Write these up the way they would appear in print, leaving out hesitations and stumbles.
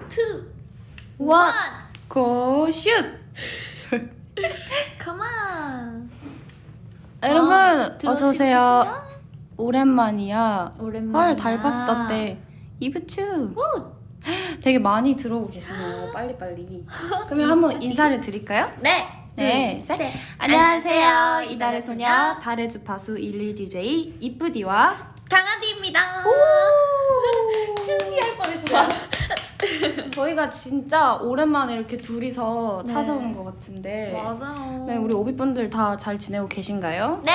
2, 원, 고, 슛! come on. 여러분, 들어오시겠어요? 어서오세요. 오랜만이야. 오랜만이야. 헐, 달파스 때 이브추. 되게 많이 들어오고 계시네요. 빨리빨리. 그러면 한번 인사를 드릴까요? 네. 네, 둘, 셋. 안녕하세요. 이달의 소녀, 달의 주파수 11DJ 이쁘디와 강아디입니다. 준비할 뻔했어요. 저희가 진짜 오랜만에 이렇게 둘이서 찾아오는 것 같은데 맞아요. 네, 우리 오비분들 다 잘 지내고 계신가요? 네.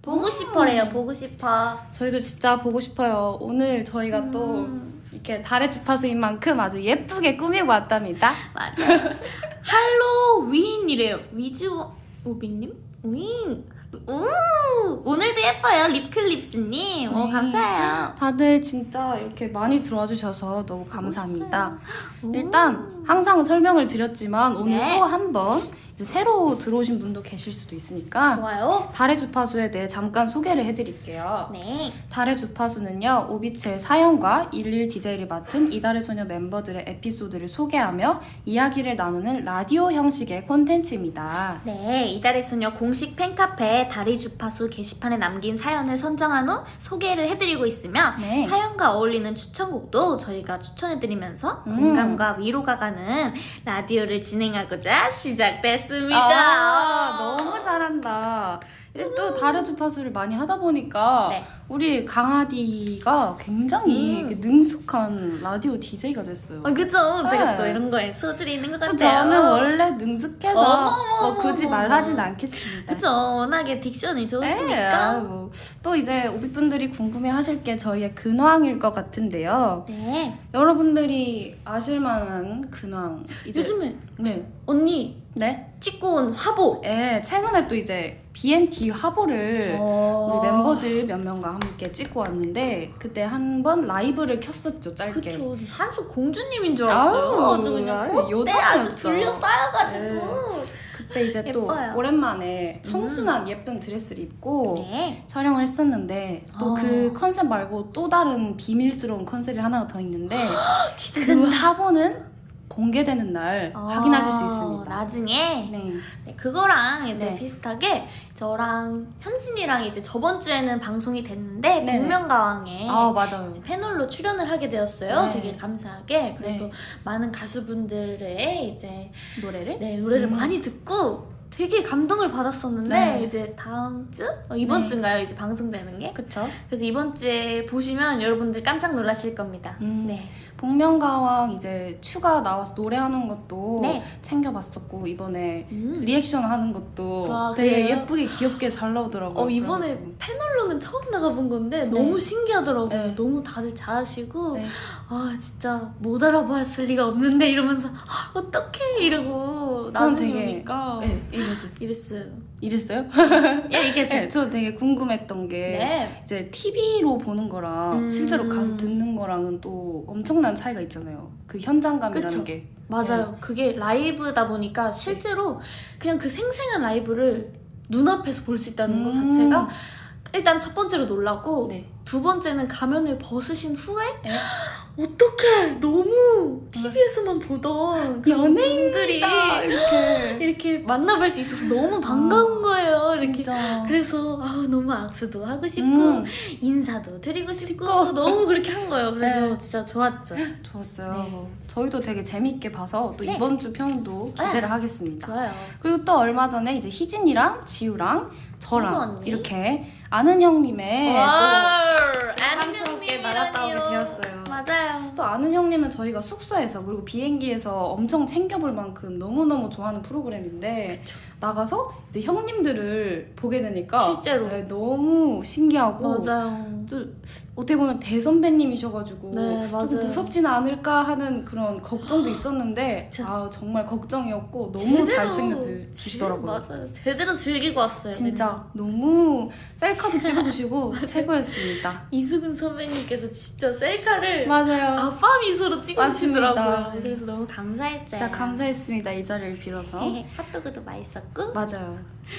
보고 싶어래요. 보고 싶어. 저희도 진짜 보고 싶어요. 오늘 저희가 또 이렇게 달의 주파수인 만큼 아주 예쁘게 꾸미고 왔답니다. 맞아. 할로윈이래요. 위즈 오비님? 윈. 오늘도 예뻐요. 립클립스님. 오, 네. 감사해요. 다들 진짜 이렇게 많이 들어와 주셔서 너무 감사합니다. 오. 일단 항상 설명을 드렸지만 오늘 네. 또 한 번 이제 새로 들어오신 분도 계실 수도 있으니까 좋아요. 달의 주파수에 대해 잠깐 소개를 해드릴게요. 네. 달의 주파수는요, 오비츠의 사연과 11DJ를 맡은 이달의 소녀 멤버들의 에피소드를 소개하며 이야기를 나누는 라디오 형식의 콘텐츠입니다. 네, 이달의 소녀 공식 팬카페 다리 주파수 게시판에 남긴 사연을 선정한 후 소개를 해드리고 있으며 네. 사연과 어울리는 추천곡도 저희가 추천해드리면서 공감과 위로가 가는 라디오를 진행하고자 시작됐습니다. 너무 잘한다. 이제 또 달의 주파수를 많이 하다 보니까 네. 우리 강아디가 굉장히 이렇게 능숙한 라디오 DJ가 됐어요. 그죠? 제가 네. 또 이런 거에 소질이 있는 것 또 같아요. 저는 원래 능숙해서 어머머머머머. 뭐 굳이 말하진 않겠습니다. 그죠? 워낙에 딕션이 좋으시니까. 또 이제 오비분들이 궁금해하실 게 저희의 근황일 것 같은데요. 네. 여러분들이 아실만한 근황 이제 요즘에 네. 언니 네? 찍고 온 화보. 최근에 또 이제 BNT 화보를 우리 멤버들 몇 명과 함께 찍고 왔는데 그때 한 번 라이브를 켰었죠, 짧게. 그쵸. 산소 공주님인 줄 알았어요. 아우, 아주 그냥 꽃대 요정이었죠. 아주 둘러싸여가지고. 그때 이제 또 예뻐요. 오랜만에 청순한 예쁜 드레스를 입고 네. 촬영을 했었는데 또 어. 그 컨셉 말고 또 다른 비밀스러운 컨셉이 하나가 더 있는데 그 기대된다. 화보는 공개되는 날 확인하실 수 있습니다. 나중에 네. 네, 그거랑 이제 네. 비슷하게 저랑 현진이랑 이제 저번 주에는 방송이 됐는데 네네. 복면가왕에 맞아요. 이제 패널로 출연을 하게 되었어요. 네. 되게 감사하게. 그래서 네. 많은 가수분들의 이제 노래를? 네, 노래를 많이 듣고 되게 감동을 받았었는데 네. 이제 다음 주? 이번 네. 주인가요? 이제 방송되는 게? 그쵸? 그래서 이번 주에 보시면 여러분들 깜짝 놀라실 겁니다. 네. 복면가왕 이제 추가 나와서 노래하는 것도 네. 챙겨봤었고 이번에 리액션 하는 것도 아, 되게 그래요? 예쁘게 귀엽게 잘 나오더라고요. 이번에 그래가지고. 패널로는 처음 나가본 건데 너무 신기하더라고요. 네. 너무 다들 잘하시고 네. 아 진짜 못 알아봤을 리가 없는데 이러면서 어떡해 이러고 저는 나중에 되게 오니까 이랬어요. 이랬어요? 예, 이게 네, 저 되게 궁금했던 게 네. 이제 TV로 보는 거랑 실제로 가서 듣는 거랑은 또 엄청난 차이가 있잖아요. 그 현장감이라는 그쵸. 게. 맞아요. 그게 라이브다 보니까 실제로 그냥 그 생생한 라이브를 눈앞에서 볼 수 있다는 것 자체가 일단 첫 번째로 놀라고 네. 두 번째는 가면을 벗으신 후에 네. 어떡해 너무 TV에서만 보던 그 연예인들이 이렇게 만나뵐 수 있어서 너무 반가운 거예요. 이렇게 진짜. 그래서 너무 악수도 하고 싶고 인사도 드리고 싶고 너무 그렇게 한 거예요. 그래서 네. 진짜 좋았죠. 좋았어요. 네. 저희도 되게 재밌게 봐서 또 네. 이번 주 편도 기대를 하겠습니다. 좋아요. 그리고 또 얼마 전에 이제 희진이랑 지우랑 희구 저랑 언니. 이렇게 아는 형님의 또 안녕스럽게 만났다고 배웠어요. 맞아요. 또 아는 형님은 저희가 숙소에서 그리고 비행기에서 엄청 챙겨볼 만큼 너무너무 좋아하는 프로그램인데 그쵸. 나가서 이제 형님들을 보게 되니까 실제로. 네, 너무 신기하고 맞아요. 또 어떻게 보면 대선배님이셔가지고 네, 맞아요. 좀 무섭지는 않을까 하는 그런 걱정도 있었는데 그쵸. 정말 걱정이었고 너무 잘 챙겨주시더라고요. 맞아요. 제대로 즐기고 왔어요. 진짜 너무 셀카도 찍어주시고 최고였습니다. 이수근 선배님께서 진짜 셀카를 맞아요. 아빠 미소로 찍어주시더라고요. 맞습니다. 그래서 너무 감사했어요. 진짜 감사했습니다. 이 자리를 빌어서. 핫도그도 맛있었고. 맞아요.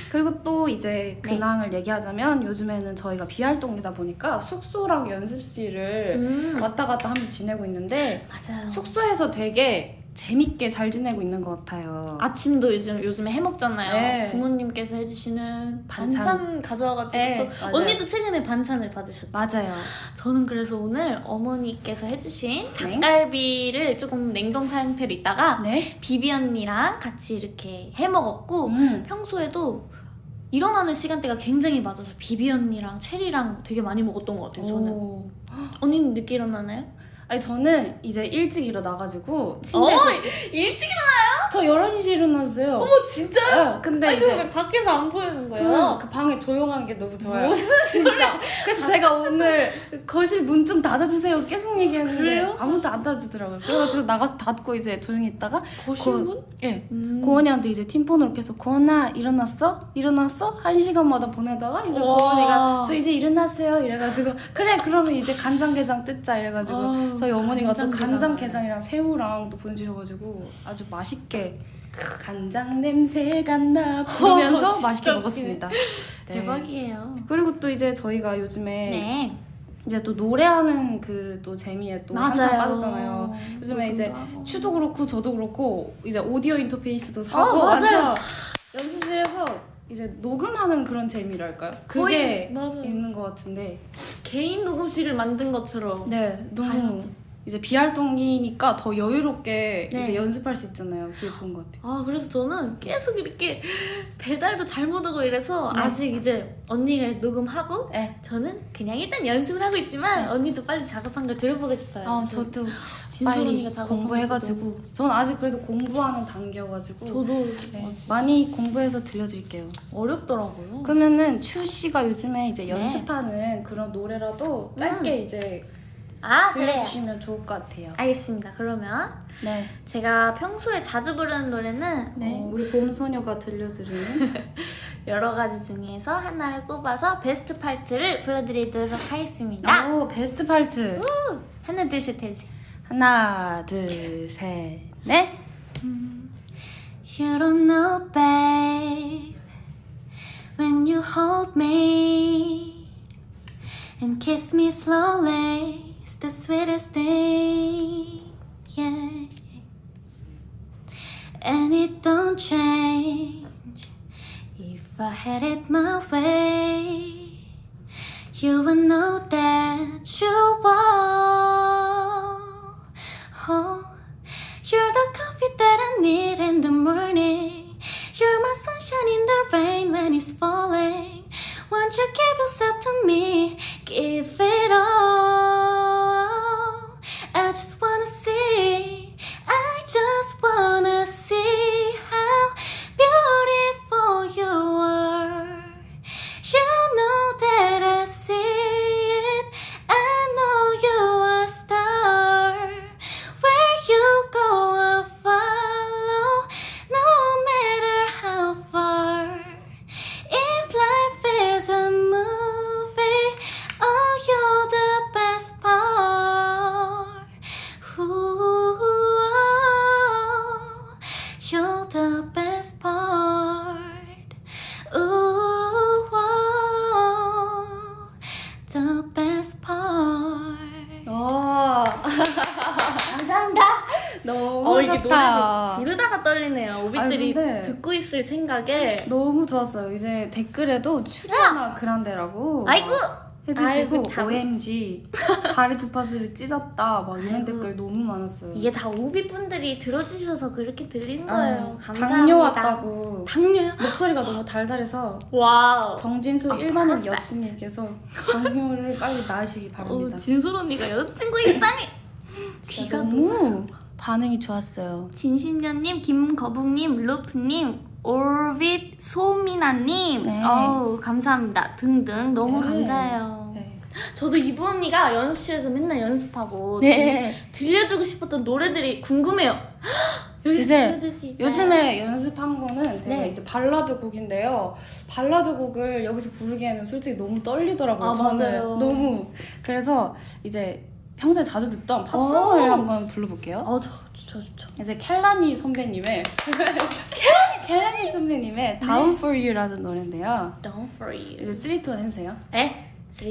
그리고 또 이제 근황을 얘기하자면 요즘에는 저희가 비활동이다 보니까 숙소랑 연습실을 왔다 갔다 하면서 지내고 있는데 맞아요. 숙소에서 되게 재밌게 잘 지내고 있는 것 같아요. 아침도 요즘에 해먹잖아요. 네. 부모님께서 해주시는 반찬. 반찬 가져와가지고 네, 또 맞아요. 언니도 최근에 반찬을 받으셨죠? 맞아요. 저는 그래서 오늘 어머니께서 해주신 네. 닭갈비를 조금 냉동 상태로 있다가 네. 비비 언니랑 같이 이렇게 해먹었고 평소에도 일어나는 시간대가 굉장히 맞아서 비비 언니랑 체리랑 되게 많이 먹었던 것 같아요. 저는. 오. 언니는 늦게 일어나나요? 아니 저는 이제 일찍 일어나가지고 침대에서 일찍 저 11시에 일어났어요. 어머 진짜요? 네, 근데 아니, 이제 왜 밖에서 안 보이는 거예요? 저는 그 방에 조용한 게 너무 좋아요. 무슨 진짜. 그래서 제가 오늘 거실 문 좀 닫아주세요 계속 얘기했는데 그래요? 아무도 안 닫아주더라고요. 그래가지고 나가서 닫고 이제 조용히 있다가 거실문? 예. 고원이한테 이제 팀폰으로 계속 고원아 일어났어? 일어났어? 1시간마다 보내다가 이제 우와. 고원이가 저 이제 일어났어요 이래가지고 그래 그러면 이제 간장게장 뜯자 이래가지고 아우, 저희 어머니가 또 간장게장. 간장게장이랑 새우랑 또 보내주셔가지고 아주 맛있게 간장 냄새가 나 부르면서 진짜 맛있게 웃기네. 먹었습니다. 네. 대박이에요. 그리고 또 이제 저희가 요즘에 네. 이제 또 노래하는 그 또 재미에 또 한참 빠졌잖아요. 요즘에 이제 하고. 슈도 그렇고 저도 그렇고 이제 오디오 인터페이스도 사고 맞아요. 완전 연습실에서 이제 녹음하는 그런 재미랄까요? 그게 맞아요. 있는 것 같은데 개인 녹음실을 만든 것처럼. 네 너무 다양하죠. 이제 비활동이니까 더 여유롭게 네. 이제 연습할 수 있잖아요. 그게 좋은 것 같아요. 아 그래서 저는 계속 이렇게 배달도 잘못 오고 이래서 네. 아직 이제 언니가 녹음하고 네. 저는 그냥 일단 연습을 하고 있지만 언니도 빨리 작업한 걸 들어보고 싶어요. 저도 진솔 빨리 언니가 작업한 공부해가지고 전 아직 그래도 공부하는 단계여가지고 저도 네, 많이 공부해서 들려드릴게요. 어렵더라고요. 그러면은 추 씨가 요즘에 이제 네. 연습하는 그런 노래라도 짧게 이제 아 그래요. 들려주시면 좋을 것 같아요. 알겠습니다. 그러면 네. 제가 평소에 자주 부르는 노래는 우리 봄소녀가 들려드리는 여러 가지 중에서 하나를 꼽아서 베스트 파트를 불러드리도록 하겠습니다. 베스트 파트. 하나 둘 셋 해주세요. 하나, 둘, 셋, 넷. You don't know, babe, when you hold me and kiss me slowly, it's the sweetest thing, yeah. And it don't change if I had it my way. You will know that you won't. Oh, you're the coffee that I need in the morning. You're my sunshine in the rain when it's falling. Won't you give yourself to me? Give it all. I just wanna see. I just wanna see how beautiful you are. You know that I see it. I know you are a star. Where you go, I'll follow, no matter how far. If life is a movie, oh, you're the best part. Ooh, you're the best part. Ooh, the best part. 감사합니다. 너무 이게 좋다. 노래를 부르다가 떨리네요. 오빛들이 근데 듣고 있을 생각에. 너무 좋았어요. 이제 댓글에도 추리아나 그란데라고 아이고! 해주시고 아이고, 참. OMG 다리 주파수를 찢었다 막 이런 아이고. 댓글 너무 많았어요. 이게 다 오비 분들이 들어주셔서 그렇게 들리는 거예요. 감사합니다. 당뇨 왔다고 당뇨요? 목소리가 너무 달달해서 와우. 정진수 일반인 perfect. 여친님께서 당뇨를 빨리 나으시기 바랍니다. 진솔 언니가 여자친구 있다니. 진짜 귀가 너무 반응이 좋았어요. 진심년님, 김거북님, 루프님, 올빗 소미나님, 네. 감사합니다. 등등 너무 네. 감사해요. 네. 저도 이브 언니가 연습실에서 맨날 연습하고 네. 들려주고 싶었던 노래들이 궁금해요. 여기서 이제 들려줄 수 있어요? 요즘에 연습한 거는 되게 네. 이제 발라드 곡인데요. 발라드 곡을 여기서 부르기에는 솔직히 너무 떨리더라고요. 저는 맞아요. 너무 그래서 이제 평소에 자주 듣던 팝송을 한번 불러볼게요. 좋죠. 이제 켈라니 선배님의 켈레니 선배님의 Down for You라는 노래인데요. Down for you. 이제 3, 2, 1 해주세요. 네? 3,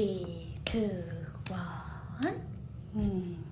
2, 1.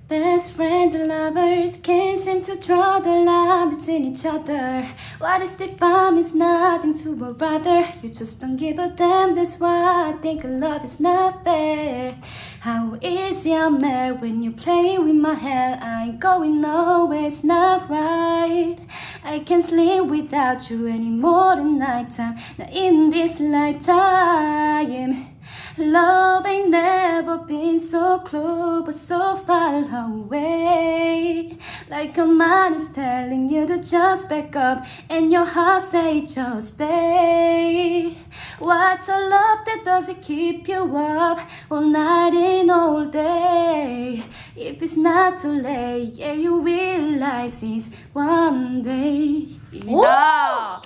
Best friends and lovers can't seem to draw the line between each other. What is defined means nothing to a brother. You just don't give a damn, that's why I think love is not fair. How easy I'm mad when you play with my hell. I ain't going nowhere, it's not right. I can't sleep without you anymore than nighttime. Not in this lifetime. Love ain't never been so close but so far away. Like a mind is telling you to just back up and your heart say just stay. What's a love that doesn't keep you up all night and all day? If it's not too late, yeah, you realize it's one day. 입니다.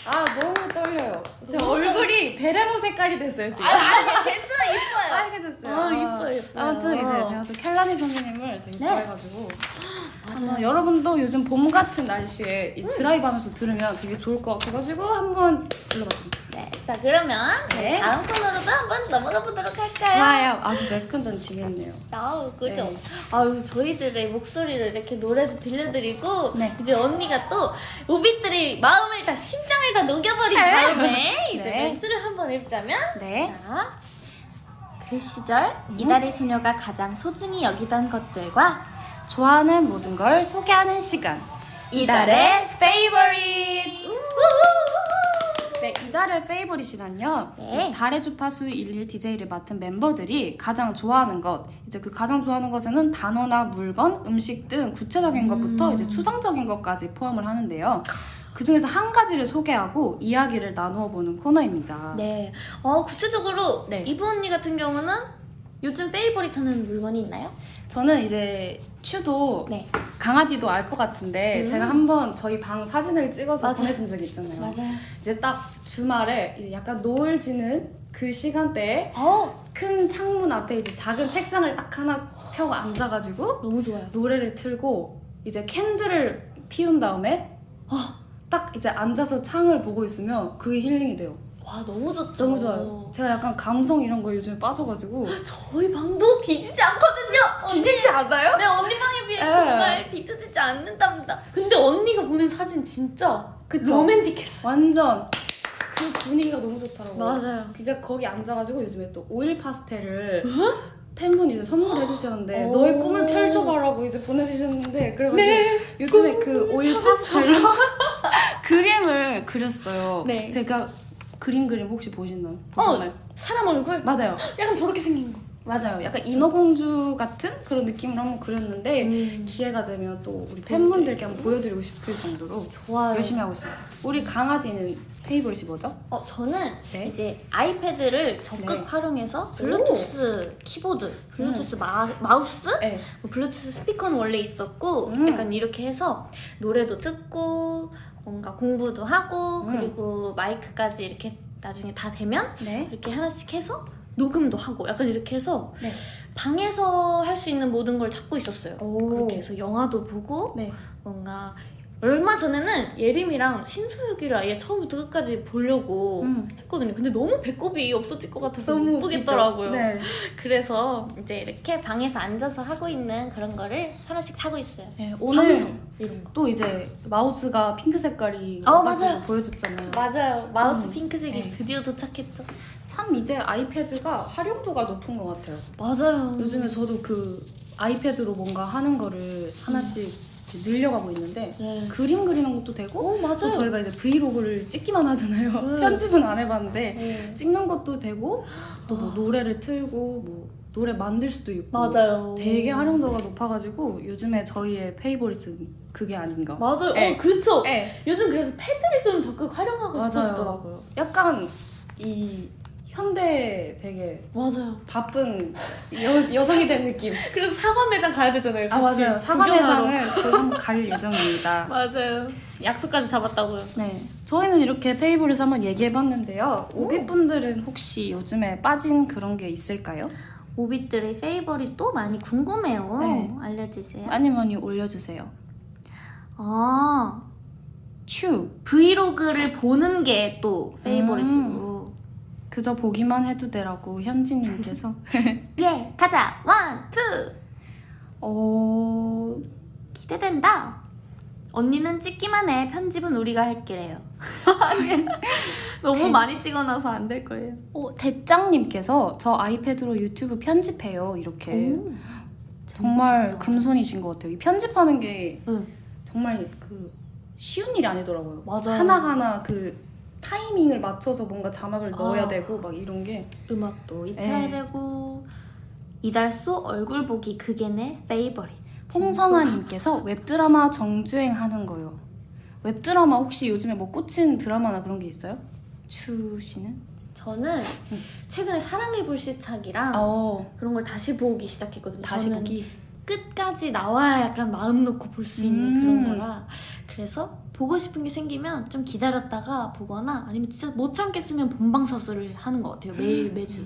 아 너무 떨려요. 제 얼굴이 베레모 색깔이 됐어요 지금. 아니 괜찮아 이뻐요. 빨개졌어요. 이뻐요. 아무튼 이제 제가 또 켈라니 선생님을 되게 네. 좋아해가지고 한번 여러분도 요즘 봄 같은 날씨에 이 드라이브하면서 들으면 되게 좋을 것 같아가지고 한번 불러봤습니다. 네, 자 그러면 네. 다음 코너로도 한번 넘어가 보도록 할까요? 좋아요. 아주 매끈던지겠네요. 아우 그죠? 네. 아유 저희들의 목소리를 이렇게 노래도 들려드리고 네. 이제 언니가 또 오빛들의 마음을 다 심장을 다 녹여버린 네. 다음에 이제 네. 멘트를 한번 해보자면 네. 자, 그 시절 이달의 소녀가 가장 소중히 여기던 것들과 좋아하는 모든 걸 소개하는 시간. 이달의 페이버릿. 네, 이달의 페이보릿이란요. 네. 달의 주파수 11 DJ를 맡은 멤버들이 가장 좋아하는 것, 이제 그 가장 좋아하는 것에는 단어나 물건, 음식 등 구체적인 것부터 이제 추상적인 것까지 포함을 하는데요. 그 중에서 한 가지를 소개하고 이야기를 나누어 보는 코너입니다. 네. 구체적으로 네. 이브 언니 같은 경우는 요즘 페이버릿 하는 물건이 있나요? 저는 이제 츄도 네. 강아지도 알 것 같은데 제가 한번 저희 방 사진을 찍어서 맞아요. 보내준 적이 있잖아요. 맞아요. 이제 딱 주말에 이제 약간 노을 지는 그 시간대에 큰 창문 앞에 이제 작은 책상을 딱 하나 펴고 앉아가지고 너무 좋아요. 노래를 틀고 이제 캔들을 피운 다음에 딱 이제 앉아서 창을 보고 있으면 그게 힐링이 돼요. 와 너무 좋죠. 너무 좋아요. 제가 약간 감성 이런 거 요즘에 빠져가지고 저희 방도 뒤지지 않거든요. 뒤지지 않아요? 네 언니 방에 비해 네. 정말 뒤지지 않는답니다. 근데 언니가 보낸 사진 진짜 그쵸? 로맨틱했어. 완전 그 분위기가 너무 좋더라고요. 맞아요. 이제 거기 앉아가지고 요즘에 또 오일 파스텔을 팬분이 이제 선물해 주셨는데 오. 너의 꿈을 펼쳐봐라고 이제 보내주셨는데 그래가지고 네. 요즘에 그 오일 파스텔로 그림을 그렸어요. 네. 제가 그림 혹시 보셨나요? 사람 얼굴? 맞아요. 약간 저렇게 생긴 거. 맞아요. 약간 인어공주 같은 그런 느낌으로 한번 그렸는데 기회가 되면 또 우리 팬분들께 한번 보여드리고 싶을 정도로 좋아요. 열심히 하고 있습니다. 우리 강아지는 페이보릿이 뭐죠? 저는 네. 이제 아이패드를 적극 네. 활용해서 블루투스 키보드, 블루투스 마우스, 네. 뭐 블루투스 스피커는 원래 있었고 약간 이렇게 해서 노래도 듣고 뭔가 공부도 하고 그리고 마이크까지 이렇게 나중에 다 되면 네. 이렇게 하나씩 해서 녹음도 하고 약간 이렇게 해서 네. 방에서 할 수 있는 모든 걸 찾고 있었어요. 오. 그렇게 해서 영화도 보고 네. 뭔가 얼마 전에는 예림이랑 신서유기를 아예 처음부터 끝까지 보려고 했거든요. 근데 너무 배꼽이 없어질 것 같아서 못 보겠더라고요. 네. 그래서 이제 이렇게 방에서 앉아서 하고 있는 그런 거를 하나씩 사고 있어요. 네, 오늘 방송 이런 거. 또 이제 마우스가 핑크 색깔이 맞아요. 와가지고 보여줬잖아요. 맞아요. 마우스 핑크색이 네. 드디어 도착했죠. 참 이제 아이패드가 활용도가 높은 것 같아요. 맞아요. 요즘에 저도 그 아이패드로 뭔가 하는 거를 하나씩 이제 늘려가고 있는데 네. 그림 그리는 것도 되고 맞아요. 또 저희가 이제 브이로그를 찍기만 하잖아요. 편집은 안 해봤는데 네. 찍는 것도 되고 또 뭐 노래를 틀고 뭐 노래 만들 수도 있고 맞아요. 되게 활용도가 높아가지고 요즘에 저희의 페이보릿은 그게 아닌가. 맞아요. 네. 그쵸. 네. 요즘 그래서 패드를 좀 적극 활용하고 맞아요. 싶어지더라고요. 약간 이 현대 되게 맞아요. 바쁜 여성이 된 느낌. 그래서 사과 매장 가야 되잖아요. 아 같이 맞아요. 사과 구경하러. 매장은 거의 한번 갈 예정입니다. 맞아요. 약속까지 잡았다고요. 네, 저희는 이렇게 페이보릿을 한번 얘기해봤는데요. 오비분들은 혹시 요즘에 빠진 그런 게 있을까요? 오빛들의 페이버릿 또 많이 궁금해요. 네. 알려주세요. 많이 올려주세요. 브이로그를 보는 게 또 페이보릿이고. 그저 보기만 해도 되라고 현지님께서. 예, 가자. 원, 투. 기대된다. 언니는 찍기만 해. 편집은 우리가 할게래요. 너무 많이 찍어놔서 안 될 거예요. 대짱님께서 저 아이패드로 유튜브 편집해요. 이렇게. 정말 금손이신 것 같아요. 이 편집하는 게 정말 그 쉬운 일이 아니더라고요. 맞아요. 하나하나 그 타이밍을 맞춰서 뭔가 자막을 넣어야 되고 막 이런 게. 음악도 입혀야 되고. 이달소 얼굴 보기 그게 내 페이버릿. 홍성아님께서 웹드라마 정주행 하는 거요. 웹드라마 혹시 요즘에 뭐 꽂힌 드라마나 그런 게 있어요? 추씨는? 저는 최근에 사랑의 불시착이랑 그런 걸 다시 보기 시작했거든요. 다시 보기? 끝까지 나와야 약간 마음 놓고 볼 수 있는 그런 거라. 그래서 보고 싶은 게 생기면 좀 기다렸다가 보거나 아니면 진짜 못 참겠으면 본방사수를 하는 것 같아요. 매주.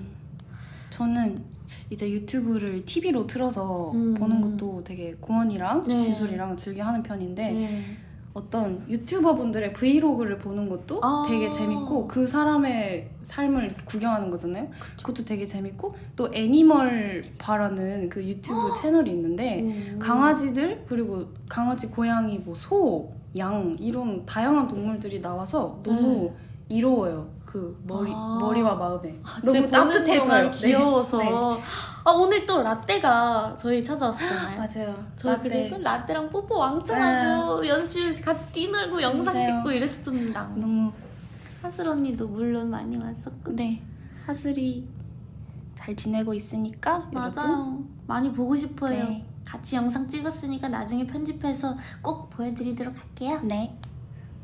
저는 이제 유튜브를 TV로 틀어서 보는 것도 되게 고원이랑 지솔이랑 즐겨 하는 편인데 어떤 유튜버분들의 브이로그를 보는 것도 되게 재밌고 그 사람의 삶을 이렇게 구경하는 거잖아요. 그것도 되게 재밌고 또 애니멀 바라는 그 유튜브 채널이 있는데 강아지들 그리고 강아지, 고양이, 뭐 소, 양 이런 다양한 동물들이 나와서 너무 이로워요. 그 머리와 마음에 너무 따뜻해져요. 귀여워서. 오늘 또 라떼가 저희 찾아왔었잖아요. 맞아요. 저 그래서 라떼랑 뽀뽀 왕창 하고 연습실 같이 뛰놀고 영상 찍고 이랬습니다. 너무 하슬 언니도 물론 많이 왔었고. 네, 하슬이 잘 지내고 있으니까 맞아요. 여러분. 많이 보고 싶어요. 네. 같이 영상 찍었으니까 나중에 편집해서 꼭 보여드리도록 할게요. 네.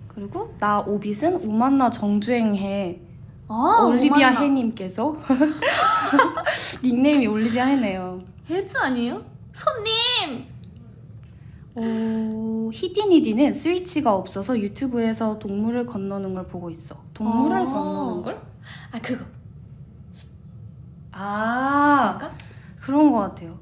그리고 나 오빗은 우만나 정주행해. 오만나. 올리비아 해님께서 닉네임이 올리비아 해네요. 해주 아니에요? 손님! 히디니디는 스위치가 없어서 유튜브에서 동물을 건너는 걸 보고 있어. 동물을 건너는 걸? 그거. 그런 것 같아요.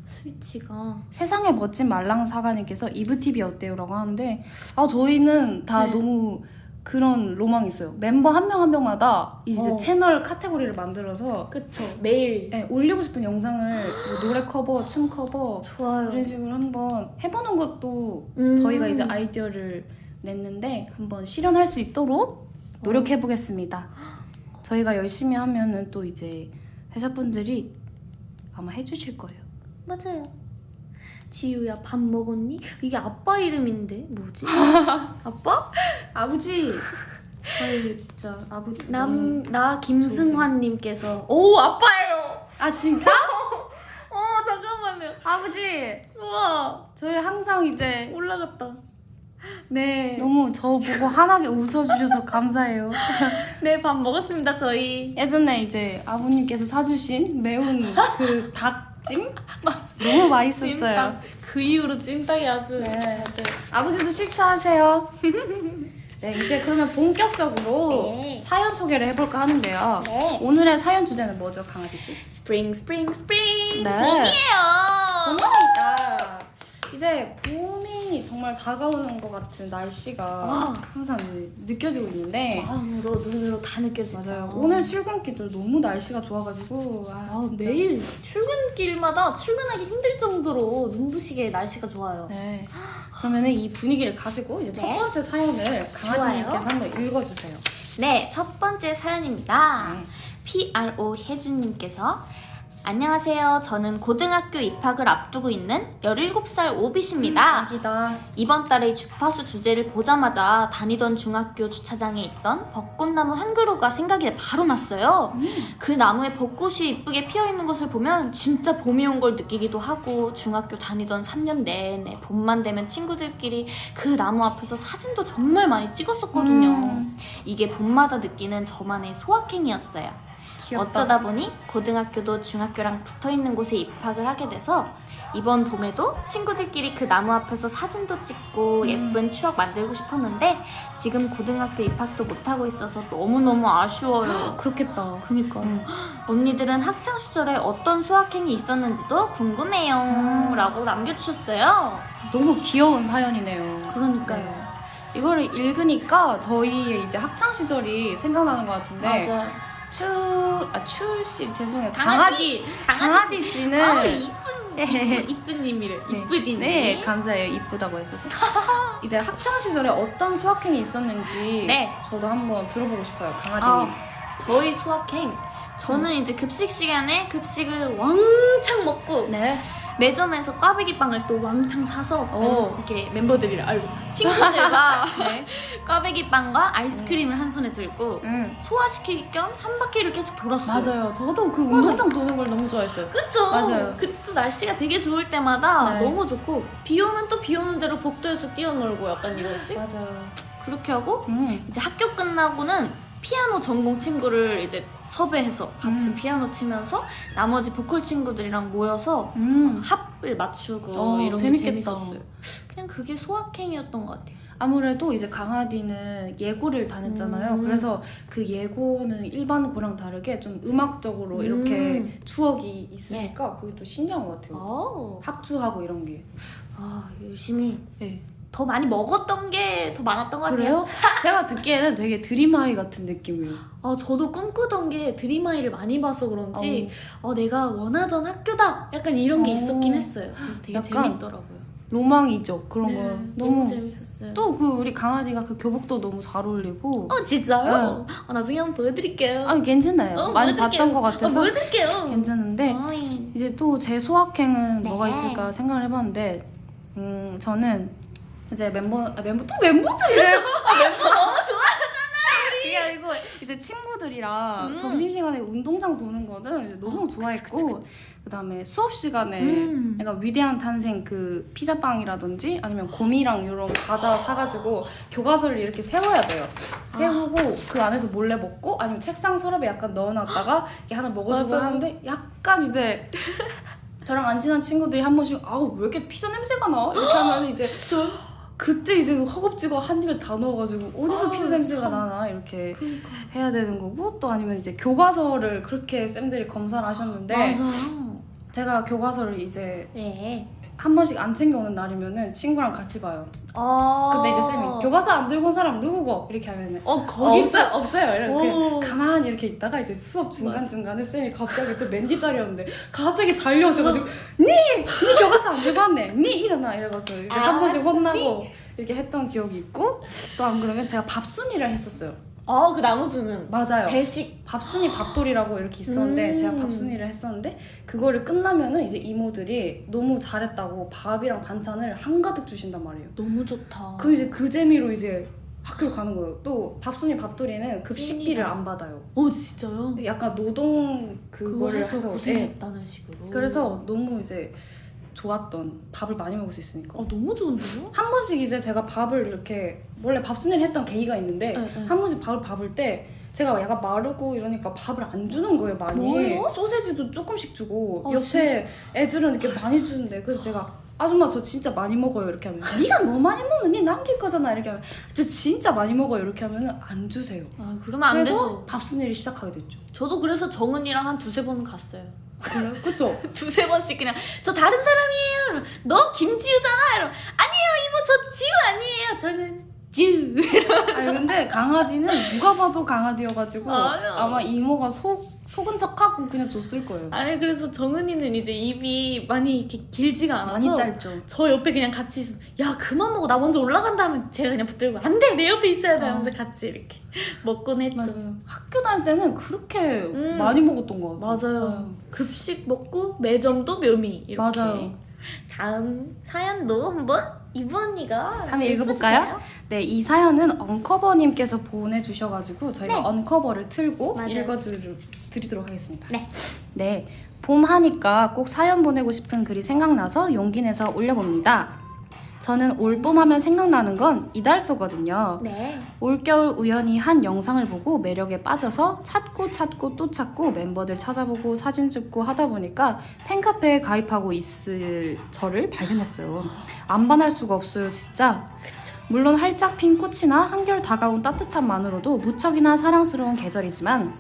스위치가. 세상의 멋진 말랑사가님께서 이브TV 어때요? 라고 하는데 저희는 다 너무 그런 로망이 있어요. 멤버 한 명 한 명마다 이제 채널 카테고리를 만들어서 그쵸. 매일 올리고 싶은 영상을 뭐 노래 커버, 춤 커버 좋아요. 이런 식으로 한번 해보는 것도 저희가 이제 아이디어를 냈는데 한번 실현할 수 있도록 노력해보겠습니다. 저희가 열심히 하면은 또 이제 회사분들이 아마 해주실 거예요. 맞아요. 지우야 밥 먹었니? 이게 아빠 이름인데 뭐지? 아빠? 아버지. 저희 진짜 아버지. 나 김승환님께서 아빠예요. 진짜? 잠깐만요. 아버지. 우와. 저희 항상 이제 올라갔다. 네. 너무 저 보고 환하게 웃어주셔서 감사해요. 네, 밥 먹었습니다 저희. 예전에 이제 아버님께서 사주신 매운 그 닭찜? 너무 맛있었어요. 찜닭. 그 이후로 찜닭이 아주. 네. 아버지도 식사하세요. 네, 이제 그러면 본격적으로 사연 소개를 해볼까 하는데요. 오늘의 사연 주제는 뭐죠, 강아지씨? 스프링. 네. 봄이에요. 봄입니다. 이제 봄이 정말 다가오는 것 같은 날씨가 항상 느껴지고 있는데 마음으로 눈으로 다 느껴지죠. 맞아요. 오늘 출근길도 너무 날씨가 좋아가지고 진짜. 매일 출근길마다 출근하기 힘들 정도로 눈부시게 날씨가 좋아요. 네. 그러면은 이 분위기를 가지고 이제 첫 번째 사연을 강아지님께서 한번 읽어주세요. 네, 첫 번째 사연입니다. PRO 혜준님께서 안녕하세요. 저는 고등학교 입학을 앞두고 있는 17살 오빗입니다. 아기다. 이번 달에 주파수 주제를 보자마자 다니던 중학교 주차장에 있던 벚꽃나무 한 그루가 생각이 바로 났어요. 그 나무에 벚꽃이 이쁘게 피어있는 것을 보면 진짜 봄이 온 걸 느끼기도 하고 중학교 다니던 3년 내내 봄만 되면 친구들끼리 그 나무 앞에서 사진도 정말 많이 찍었었거든요. 이게 봄마다 느끼는 저만의 소확행이었어요. 귀엽다. 어쩌다 보니 고등학교도 중학교랑 붙어있는 곳에 입학을 하게 돼서 이번 봄에도 친구들끼리 그 나무 앞에서 사진도 찍고 예쁜 추억 만들고 싶었는데 지금 고등학교 입학도 못하고 있어서 너무너무 아쉬워요. 그렇겠다. 그니까 언니들은 학창시절에 어떤 소확행이 있었는지도 궁금해요 라고 남겨주셨어요. 너무 귀여운 사연이네요. 그러니까요. 네. 이거를 읽으니까 저희의 이제 학창 시절이 생각나는 것 같은데 맞아요. 추씨 죄송해요. 강아디 강아디 씨는 이쁜 님이래. 이쁘디님. 네, 감사해요. 이쁘다고 했어서. 이제 학창 시절에 어떤 소확행이 있었는지 네. 저도 한번 들어보고 싶어요. 강아지님. 저희 소확행. 저는 이제 급식 시간에 급식을 왕창 먹고 네. 매점에서 꽈배기빵을 또 왕창 사서 오. 이렇게 멤버들이랑 친구들과 네. 꽈배기빵과 아이스크림을 한 손에 들고 소화시킬 겸 한 바퀴를 계속 돌았어요. 맞아요. 저도 그 운동장 도는 걸 너무 좋아했어요. 그쵸? 맞아요. 그때 날씨가 되게 좋을 때마다 네. 너무 좋고 비 오면 또 비 오는 대로 복도에서 뛰어놀고 약간 이러씩 맞아요. 그렇게 하고 이제 학교 끝나고는 피아노 전공 친구를 이제 섭외해서 같이 피아노 치면서 나머지 보컬 친구들이랑 모여서 합을 맞추고 이런 게 재밌겠다. 재밌었어요. 그냥 그게 소확행이었던 것 같아요. 아무래도 이제 강아디는 예고를 다녔잖아요. 그래서 그 예고는 일반고랑 다르게 좀 음악적으로 이렇게 추억이 있으니까 그게 또 신기한 것 같아요. 합주하고 이런 게. 열심히 네. 더 많이 먹었던 게 더 많았던 것 같아요. 그래요? 제가 듣기에는 되게 드림하이 같은 느낌이에요. 저도 꿈꾸던 게 드림아이를 많이 봐서 그런지 내가 원하던 학교다! 약간 이런 게 있었긴 했어요. 그래서 되게 약간 재밌더라고요. 로망이죠. 그런 거. 너무 재밌었어요. 또 그 우리 강아지가 그 교복도 너무 잘 어울리고. 진짜요? 나중에 한번 보여드릴게요. 괜찮아요. 많이 봤던 것 같아서 보여드릴게요. 괜찮은데 이제 또 제 소확행은 네. 뭐가 있을까 생각을 해봤는데 저는 이제 멤버들이래요. 멤버 너무 좋아하잖아요. 그게 아니고 이제 친구들이랑 점심시간에 운동장 도는 거는 이제 너무 좋아했고 그다음에 수업 시간에 약간 위대한 탄생 그 피자빵이라든지 아니면 곰이랑 이런 과자 사가지고 교과서를 이렇게 세워야 돼요. 세우고 그 안에서 몰래 먹고 아니면 책상 서랍에 약간 넣어놨다가 이렇게 하나 먹어주고 맞아. 하는데 약간 이제 저랑 안 친한 친구들이 한 번씩 왜 이렇게 피자 냄새가 나? 이렇게 하면 이제 그때 이제 허겁지겁 한 입에 다 넣어가지고 어디서 피자 냄새가 나나 이렇게 해야 되는 거고 또 아니면 이제 교과서를 그렇게 쌤들이 검사를 하셨는데 맞아요. 제가 교과서를 이제 네. 한 번씩 안 챙겨오는 날이면은 친구랑 같이 봐요. 어. 근데 이제 쌤이 교과서 안 들고 온 사람 누구고? 이렇게 하면은 거기 없어요. 이렇게 오. 가만히 이렇게 있다가 이제 수업 중간중간에 쌤이 갑자기 저 맨 뒷자리였는데 갑자기 달려오셔가지고 니 교과서 안 들고 왔네. 니 일어나 이래가지고 이제 한 번씩 혼나고 이렇게 했던 기억이 있고 또 안 그러면 제가 밥순이를 했었어요. 그 나눠주는 맞아요. 배식. 밥순이 밥돌이라고 이렇게 있었는데 제가 밥순이를 했었는데 그거를 끝나면은 이제 이모들이 너무 잘했다고 밥이랑 반찬을 한가득 주신단 말이에요. 너무 좋다. 그럼 이제 그 재미로 이제 학교를 가는 거예요. 또 밥순이 밥돌이는 급식비를 찐이다. 안 받아요. 진짜요? 약간 노동 그거 그거를 해서 해서 고생했다는 식으로. 그래서 너무 이제 좋았던 밥을 많이 먹을 수 있으니까 너무 좋은데요? 한 번씩 이제 제가 밥을 이렇게 원래 밥순이를 했던 계기가 있는데 네. 한 번씩 밥을 밥을 때 제가 약간 마르고 이러니까 밥을 안 주는 거예요 많이. 뭐예요? 소세지도 조금씩 주고 아, 옆에 애들은 이렇게 많이 주는데 그래서 제가 아줌마 저 진짜 많이 먹어요 이렇게 하면 네가 뭐 많이 먹는 니 남길 거잖아 이렇게 하면 저 진짜 많이 먹어요 이렇게 하면은 안 주세요. 그러면 안 그래서 되죠. 밥순이를 시작하게 됐죠. 저도 그래서 정은이랑 한 두세 번 갔어요. 그래요? 그쵸? 두세 번씩 그냥 저 다른 사람이에요. 이러면, 너 김지우잖아. 이러면 아니에요 이모 저 지우 아니에요. 저는 주. 아니 근데 강아지는 누가 봐도 강아지여가지고 아유. 아마 이모가 속은 척하고 그냥 줬을 거예요. 아니 그래서 정은이는 이제 입이 많이 이렇게 길지가 않아서 많이 짧죠. 저 옆에 그냥 같이 있어. 야 그만 먹어 나 먼저 올라간다 하면 제가 그냥 붙들고 안돼 내 옆에 있어야 돼 하면서 같이 이렇게 먹곤 했죠. 맞아요. 학교 다닐 때는 그렇게 많이 먹었던 것 같아요. 맞아요. 급식 먹고 매점도 묘미 이렇게. 맞아요. 다음 사연도 한번 이브 언니가 한번 읽어볼까요? 네, 이 사연은 언커버님께서 보내주셔가지고 저희가 네. 언커버를 틀고 맞아요. 읽어드리도록 하겠습니다. 네. 네, 봄 하니까 꼭 사연 보내고 싶은 글이 생각나서 용기 내서 올려봅니다. 저는 올봄 하면 생각나는 건 이달소거든요. 네. 올겨울 우연히 한 영상을 보고 매력에 빠져서 찾고 또 찾고 멤버들 찾아보고 사진 찍고 하다 보니까 팬카페에 가입하고 있을 저를 발견했어요. 안 반할 수가 없어요, 진짜. 그쵸. 물론 활짝 핀 꽃이나 한결 다가온 따뜻함만으로도 무척이나 사랑스러운 계절이지만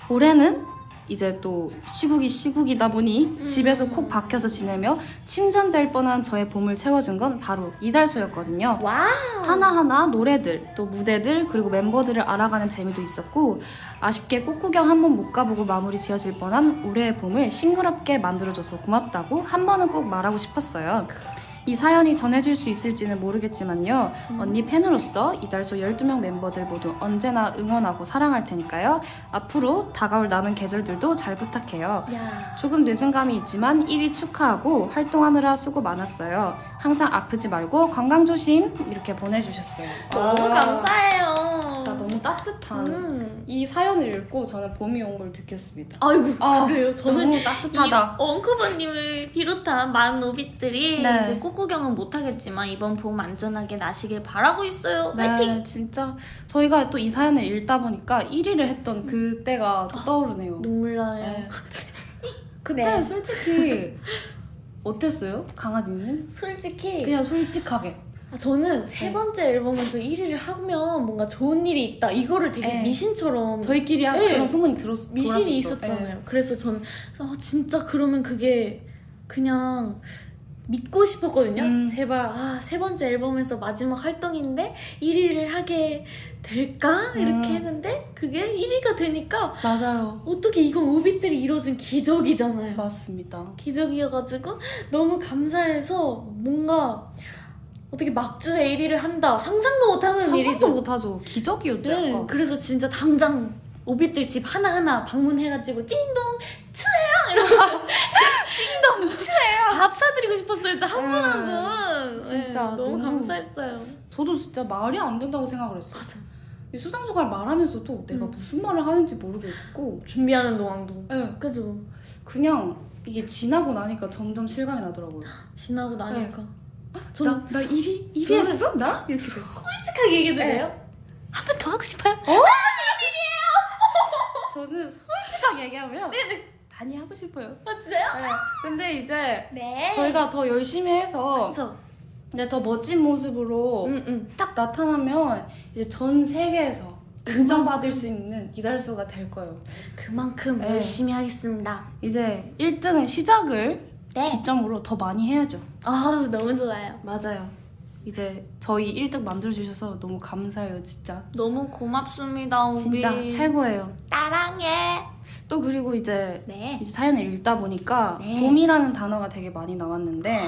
올해는 이제 또 시국이다 보니 집에서 콕 박혀서 지내며 침전될 뻔한 저의 봄을 채워준 건 바로 이달소였거든요. 와우. 하나하나 노래들, 또 무대들, 그리고 멤버들을 알아가는 재미도 있었고 아쉽게 꽃구경 한 번 못 가보고 마무리 지어질 뻔한 올해의 봄을 싱그럽게 만들어줘서 고맙다고 한 번은 꼭 말하고 싶었어요. 이 사연이 전해질 수 있을지는 모르겠지만요. 언니 팬으로서 이달소 12명 멤버들 모두 언제나 응원하고 사랑할 테니까요. 앞으로 다가올 남은 계절들도 잘 부탁해요. 야. 조금 늦은 감이 있지만 1위 축하하고 활동하느라 수고 많았어요. 항상 아프지 말고 건강 조심 이렇게 보내주셨어요. 너무 감사해요. 진짜 너무 따뜻한 이 사연을 읽고 저는 봄이 온 걸 느꼈습니다. 아이고 그래요? 저는 너무 따뜻하다. 엉크버님을 비롯한 많은 오빛들이 네. 이제 꽃구경은 못하겠지만 이번 봄 안전하게 나시길 바라고 있어요. 화이팅! 네, 진짜 저희가 또 이 사연을 읽다 보니까 1위를 했던 그때가 또 떠오르네요. 눈물 나요. 네. 그때 네. 솔직히 어땠어요? 강아지는? 솔직히 그냥 솔직하게. 저는 세 네. 번째 앨범에서 1위를 하면 뭔가 좋은 일이 있다 이거를 되게 네. 미신처럼 저희끼리 네. 그런 소문이 미신이 돌았었죠. 있었잖아요. 네. 그래서 저는 진짜 그러면 그게 그냥 믿고 싶었거든요. 제발 세 번째 앨범에서 마지막 활동인데 1위를 하게 될까? 이렇게 했는데 그게 1위가 되니까 맞아요. 어떻게 이건 오빛들이 이뤄진 기적이잖아요. 맞습니다. 기적이어가지고 너무 감사해서 뭔가 어떻게 막주에 1위를 한다 상상도 못하는 일이죠. 상상도 못하죠. 기적이었죠. 네, 약간. 그래서 진짜 당장 오빛들 집 하나하나 방문해가지고 띵동 추해요 이러고 띵동 추해요 밥 사드리고 싶었어요. 진짜 한 분 한 분. 진짜 너무 너무- 감사했어요. 저도 진짜 말이 안 된다고 생각을 했어요. 맞아. 이 수상소가를 말하면서도 내가 무슨 말을 하는지 모르겠고 준비하는 동안도. 네, 그죠. 그냥 이게 지나고 나니까 점점 실감이 나더라고요. 지나고 나니까. 나 저는 1위? 1위 저는 했어? 나? 이렇게 돼요. 솔직하게 얘기해도 네. 돼요? 한 번 더 하고 싶어요. 저는 솔직하게 얘기하면 많이 하고 싶어요. 맞아요? 네. 근데 이제 네. 저희가 더 열심히 해서 그쵸. 이제 더 멋진 모습으로 딱 나타나면 이제 전 세계에서 인정받을 수 있는 이달소가 될 거예요. 그만큼 네. 열심히 하겠습니다. 이제 1등은 시작을 네. 기점으로 더 많이 해야죠. 아우 너무 좋아요. 맞아요. 이제 저희 1등 만들어주셔서 너무 감사해요, 진짜. 너무 고맙습니다, 오비. 진짜 최고예요. 따랑해. 또 그리고 이제 네. 사연을 읽다 보니까 네. 봄이라는 단어가 되게 많이 나왔는데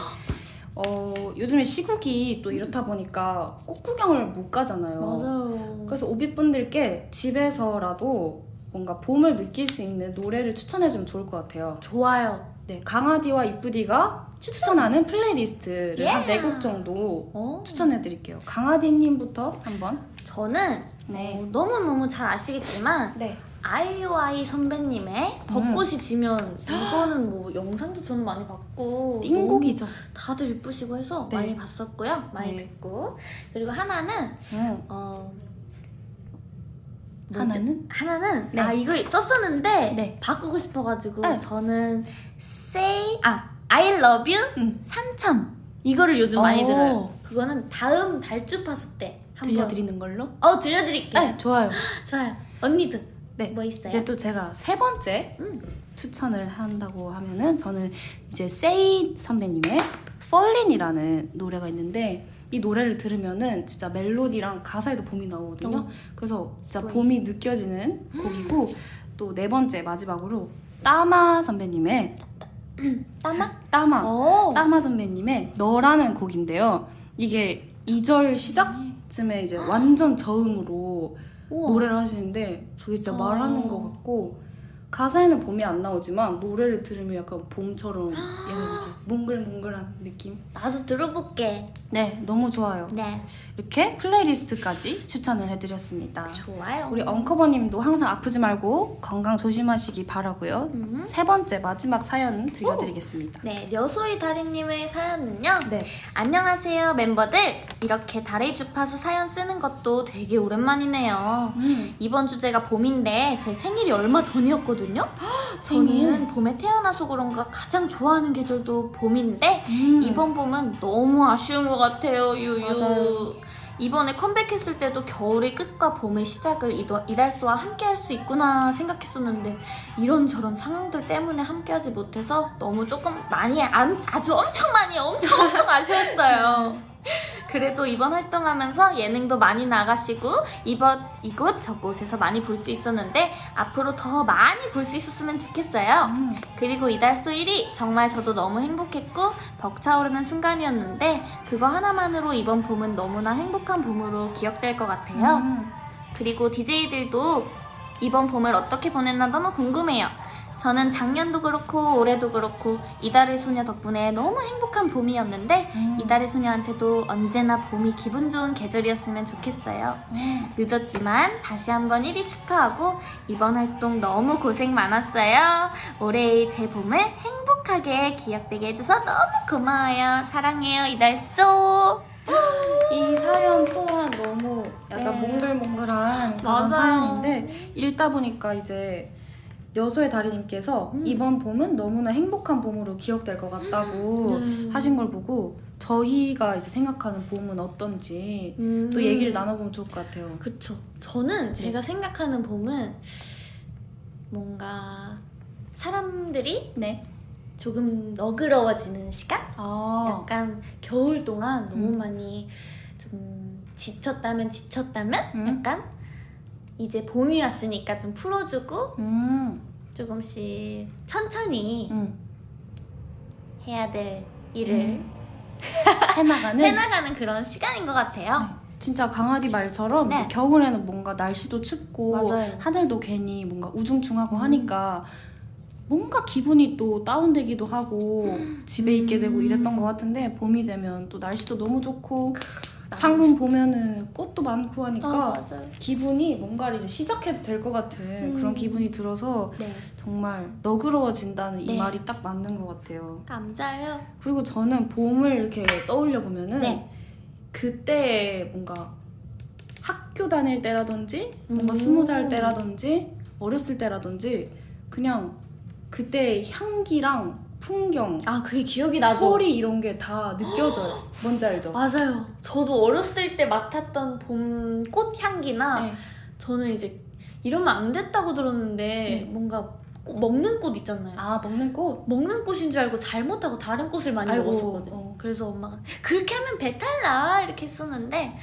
요즘에 시국이 또 이렇다 보니까 꽃구경을 못 가잖아요. 맞아요. 그래서 오비분들께 집에서라도 뭔가 봄을 느낄 수 있는 노래를 추천해주면 좋을 것 같아요. 좋아요. 네, 강하디와 이쁘디가 추천하는 플레이리스트를 한 Yeah. 4곡 정도 어? 추천해드릴게요. 강하디님부터 한번. 저는 네. 너무너무 잘 아시겠지만 네. 아이오아이 선배님의 벚꽃이 지면 이거는 뭐 영상도 저는 많이 봤고 띵곡이죠. 너무 다들 이쁘시고 해서 네. 많이 봤었고요. 많이 네. 듣고 그리고 하나는 하나는 네. 이거 썼었는데 네. 바꾸고 싶어가지고 네. 저는 I love you 3000 이거를 요즘 많이 오. 들어요. 그거는 다음 달주파수 때 한번 들려드리는 걸로? 들려드릴게요. 네, 좋아요. 좋아요. 언니도 네. 뭐 있어요? 이제 또 제가 세 번째 추천을 한다고 하면은 저는 이제 세이 선배님의 Fallin이라는 노래가 있는데 이 노래를 들으면은 진짜 멜로디랑 가사에도 봄이 나오거든요. 그래서 진짜 봄이 느껴지는 곡이고 또 네 번째 마지막으로 따마 선배님의 따마? 오. 따마 선배님의 너라는 곡인데요. 이게 2절 시작쯤에 이제 완전 저음으로 우와. 노래를 하시는데 저게 진짜 아. 말하는 것 같고 가사에는 봄이 안 나오지만 노래를 들으면 약간 봄처럼 얘는 이렇게 몽글몽글한 느낌. 나도 들어볼게. 네, 너무 좋아요. 네. 이렇게 플레이리스트까지 추천을 해드렸습니다. 좋아요. 우리 엉커버님도 항상 아프지 말고 건강 조심하시기 바라고요. 세 번째 마지막 사연 들려드리겠습니다. 네, 여소이 다리님의 사연은요. 네. 안녕하세요 멤버들. 이렇게 다리 주파수 사연 쓰는 것도 되게 오랜만이네요. 이번 주제가 봄인데 제 생일이 얼마 전이었거든요. 저는 봄에 태어나서 그런가 가장 좋아하는 계절도 봄인데 이번 봄은 너무 아쉬운 것 같아요. 유유. 맞아요. 이번에 컴백했을 때도 겨울의 끝과 봄의 시작을 이달소와 함께 할 수 있구나 생각했었는데 이런저런 상황들 때문에 함께하지 못해서 너무 조금 많이 아주 엄청 많이 엄청 아쉬웠어요. 그래도 이번 활동하면서 예능도 많이 나가시고 이곳 저곳에서 많이 볼 수 있었는데 앞으로 더 많이 볼 수 있었으면 좋겠어요. 그리고 이달소 1위 정말 저도 너무 행복했고 벅차오르는 순간이었는데 그거 하나만으로 이번 봄은 너무나 행복한 봄으로 기억될 것 같아요. 그리고 DJ들도 이번 봄을 어떻게 보냈나 너무 궁금해요. 저는 작년도 그렇고 올해도 그렇고 이달의 소녀 덕분에 너무 행복한 봄이었는데 이달의 소녀한테도 언제나 봄이 기분 좋은 계절이었으면 좋겠어요. 늦었지만 다시 한번 1위 축하하고 이번 활동 너무 고생 많았어요. 올해의 제 봄을 행복하게 기억되게 해줘서 너무 고마워요. 사랑해요 이달소. 이 사연 또한 너무 약간 네. 몽글몽글한 그런 맞아요. 사연인데 읽다 보니까 이제 여소의 다리님께서 이번 봄은 너무나 행복한 봄으로 기억될 것 같다고 하신 걸 보고 저희가 이제 생각하는 봄은 어떤지 또 얘기를 나눠보면 좋을 것 같아요. 그쵸. 저는 제가 생각하는 봄은 뭔가 사람들이 네. 조금 너그러워지는 시간? 아, 약간 겨울 동안 너무 많이 좀 지쳤다면 약간 이제 봄이 왔으니까 좀 풀어주고 조금씩 천천히 해야 될 일을 해나가는 그런 시간인 것 같아요. 진짜 강아지 말처럼 네. 이제 겨울에는 뭔가 날씨도 춥고 맞아요. 하늘도 괜히 뭔가 우중충하고 하니까 뭔가 기분이 또 다운되기도 하고 집에 있게 되고 이랬던 것 같은데 봄이 되면 또 날씨도 너무 좋고 창문 보면은 꽃도 많고 하니까 맞아요. 기분이 뭔가를 이제 시작해도 될 것 같은 그런 기분이 들어서 네. 정말 너그러워진다는 이 네. 말이 딱 맞는 것 같아요. 감사해요. 그리고 저는 봄을 이렇게 떠올려 보면은 네. 그때 뭔가 학교 다닐 때라든지 뭔가 20살 때라든지 어렸을 때라든지 그냥 그때 향기랑 풍경 아 그게 기억이 나죠. 소리 이런 게 다 느껴져요. 뭔지 알죠? 맞아요. 저도 어렸을 때 맡았던 봄 꽃 향기나 네. 저는 이제 이러면 안 됐다고 들었는데 네. 뭔가 먹는 꽃 있잖아요. 아, 먹는 꽃? 먹는 꽃인 줄 알고 잘못하고 다른 꽃을 많이 아이고, 먹었었거든요. 그래서 엄마가 그렇게 하면 배탈 나 이렇게 했었는데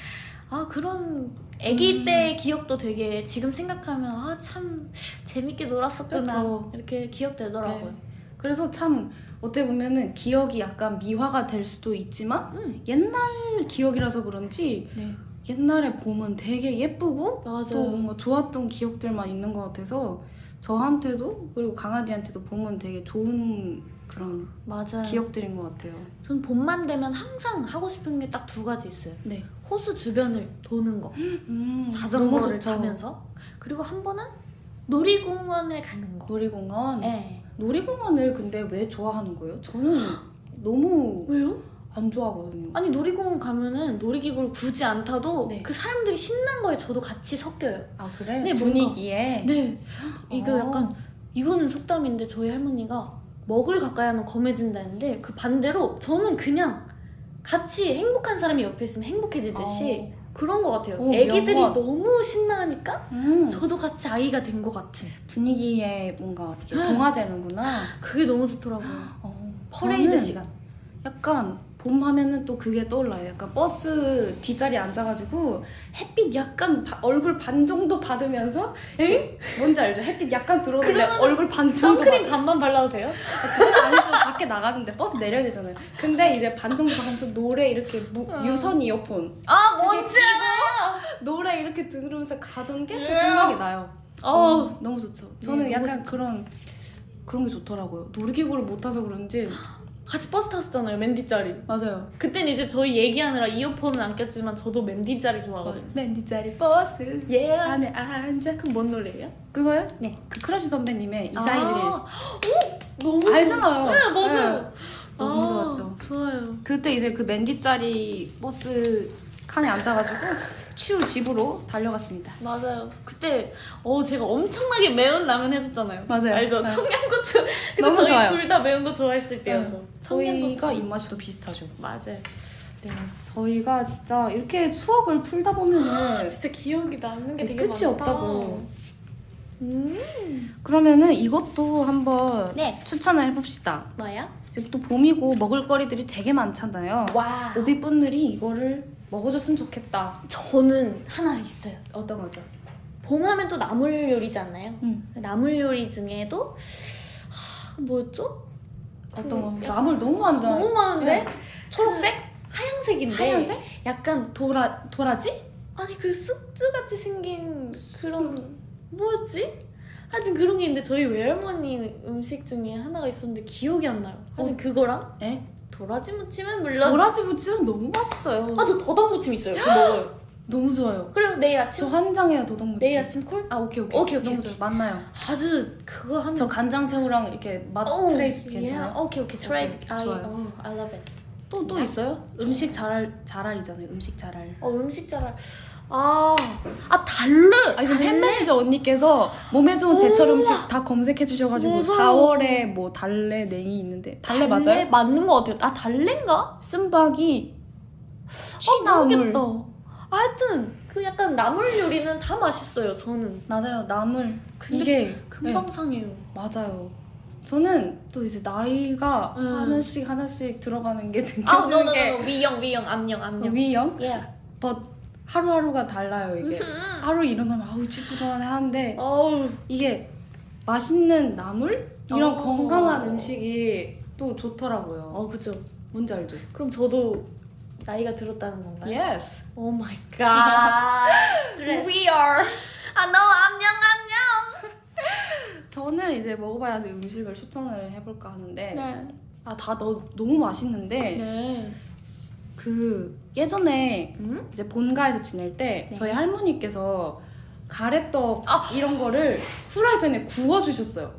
아 그런 아기 때 기억도 되게 지금 생각하면 아 참 재밌게 놀았었구나 그쵸. 이렇게 기억되더라고요. 네. 그래서 참 어떻게 보면은 기억이 약간 미화가 될 수도 있지만 옛날 기억이라서 그런지 네. 옛날에 봄은 되게 예쁘고 맞아요. 또 뭔가 좋았던 기억들만 있는 것 같아서 저한테도 그리고 강아지한테도 봄은 되게 좋은 그런 맞아요. 기억들인 것 같아요. 전 봄만 되면 항상 하고 싶은 게 딱 두 가지 있어요. 네. 호수 주변을 도는 거, 너무 자전거를 좋죠. 타면서 그리고 한 번은 놀이공원을 가는 거. 놀이공원. 네. 놀이공원을 근데 왜 좋아하는 거예요? 저는 너무 왜요? 안 좋아하거든요. 아니 놀이공원 가면은 놀이기구를 굳이 안 타도 네. 그 사람들이 신난 거에 저도 같이 섞여요. 아 그래? 네, 분위기에. 네. 이거 어. 약간 이거는 속담인데 저희 할머니가 먹을 가까이 하면 검해진다는데 그 반대로 저는 그냥 같이 행복한 사람이 옆에 있으면 행복해지듯이 그런 거 같아요. 애기들이 명언. 너무 신나하니까 음. 저도 같이 아이가 된 것 같은. 분위기에 뭔가 이렇게 동화되는구나. 그게 너무 좋더라고요. 퍼레이드 저는 시간. 약간 봄 하면은 또 그게 떠올라요. 약간 버스 뒷자리에 앉아가지고 햇빛 약간 얼굴 반 정도 받으면서 뭔지 알죠? 햇빛 약간 들어오는데 그러면은 얼굴 반 정도 선크림 반만 발라도 돼요? 그건 아니죠. 밖에 나가는데 버스 내려야 되잖아요. 근데 이제 반 정도 받으면서 노래 이렇게 유선 이어폰 아 뭔지 알아요. 노래 이렇게 들으면서 가던 게 또 생각이 나요. 너무 좋죠. 저는 네, 약간 너무 그런 게 좋더라고요. 놀이기구를 못 타서 그런지 같이 버스 탔었잖아요. 맨 뒷자리. 맞아요. 그땐 이제 저희 얘기하느라 이어폰은 안 꼈지만 저도 맨 뒷자리 좋아하거든요. 맨 뒷자리 버스 안에 앉아. 그럼 뭔 노래예요? 그거요? 네. 그 크러쉬 선배님의 2411 너무 알잖아요. 네 맞아요. 네. 너무 좋았죠. 좋아요. 그때 이제 그 맨 뒷자리 버스 칸에 앉아가지고 추 집으로 달려갔습니다. 맞아요. 그때 제가 엄청나게 매운 라면 해줬잖아요. 맞아요. 알죠? 네. 청양고추. 근데 너무 저희 좋아요. 둘 다 매운 거 좋아했을 때여서. 저희가 입맛이 또 비슷하죠. 맞아요. 네, 저희가 진짜 이렇게 추억을 풀다 보면은 진짜 기억이 남는 게 네, 되게 끝이 많다. 없다고. 그러면은 이것도 한번 네. 추천을 해봅시다. 뭐야? 지금 또 봄이고 먹을거리들이 되게 많잖아요. 와. 오비분들이 이거를 먹어줬으면 좋겠다. 저는 하나 있어요. 어떤 거죠? 봄하면 또 나물 요리잖아요. 응. 나물 요리 중에도 뭐였죠? 어떤 거? 나물 너무 많잖아요. 너무 많은데? 네. 초록색? 하얀색인데 하얀색? 약간 도라지? 아니 그 쑥주 같이 생긴 그런 뭐였지? 하여튼 그런 게 있는데 저희 외할머니 음식 중에 하나가 있었는데 기억이 안 나요. 하여튼 그거랑 네. 도라지 무침은 물론 도라지 무침은 너무 맛있어요. 저 더덕 무침 있어요. 그거 먹어요. 너무 좋아요. 그리고 내일 저 아침 환장해요 도덕 무침. 내일 아침 콜? 아 오케이. 오케이. 너무 좋아요. 만나요. 아주 그거 하면 저 간장 새우랑 이렇게 맛 트레이드 괜찮아요? 오케이 트레이드. 오케이, 좋아요. I love it. 또 있어요? 음식 잘알이잖아요. 음식 잘알. 음식 잘할. 달래. 지금 팬 매니저 언니께서 몸에 좋은 제철 우와. 음식 다 검색해 주셔가지고 맞아요. 4월에 뭐 달래 냉이 있는데 달래 맞아요? 맞는 거 같아요. 달래인가? 쓴박이 취나물. 모르겠다. 하여튼 그 약간 나물 요리는 다 맛있어요. 저는 맞아요 나물. 근데 이게 금방 네, 상해요. 맞아요. 저는 또 이제 나이가 하나씩 들어가는 게 느껴지는 게 위영 암령. 위형? Yeah. but 하루하루가 달라요 이게. 하루 일어나면 아우 찌뿌둥하네 하는데 어우. 이게 맛있는 나물? 이런 어. 건강한 음식이 또 좋더라고요. 그죠. 뭔지 알죠? 그럼 저도 나이가 들었다는 건가요? Yes. 오 마이 갓. We are. 너 암령. 저는 이제 먹어봐야 하는 음식을 추천을 해볼까 하는데 네. 너무 맛있는데 네. 그 예전에 이제 본가에서 지낼 때 네. 저희 할머니께서 가래떡 이런 거를 후라이팬에 구워주셨어요.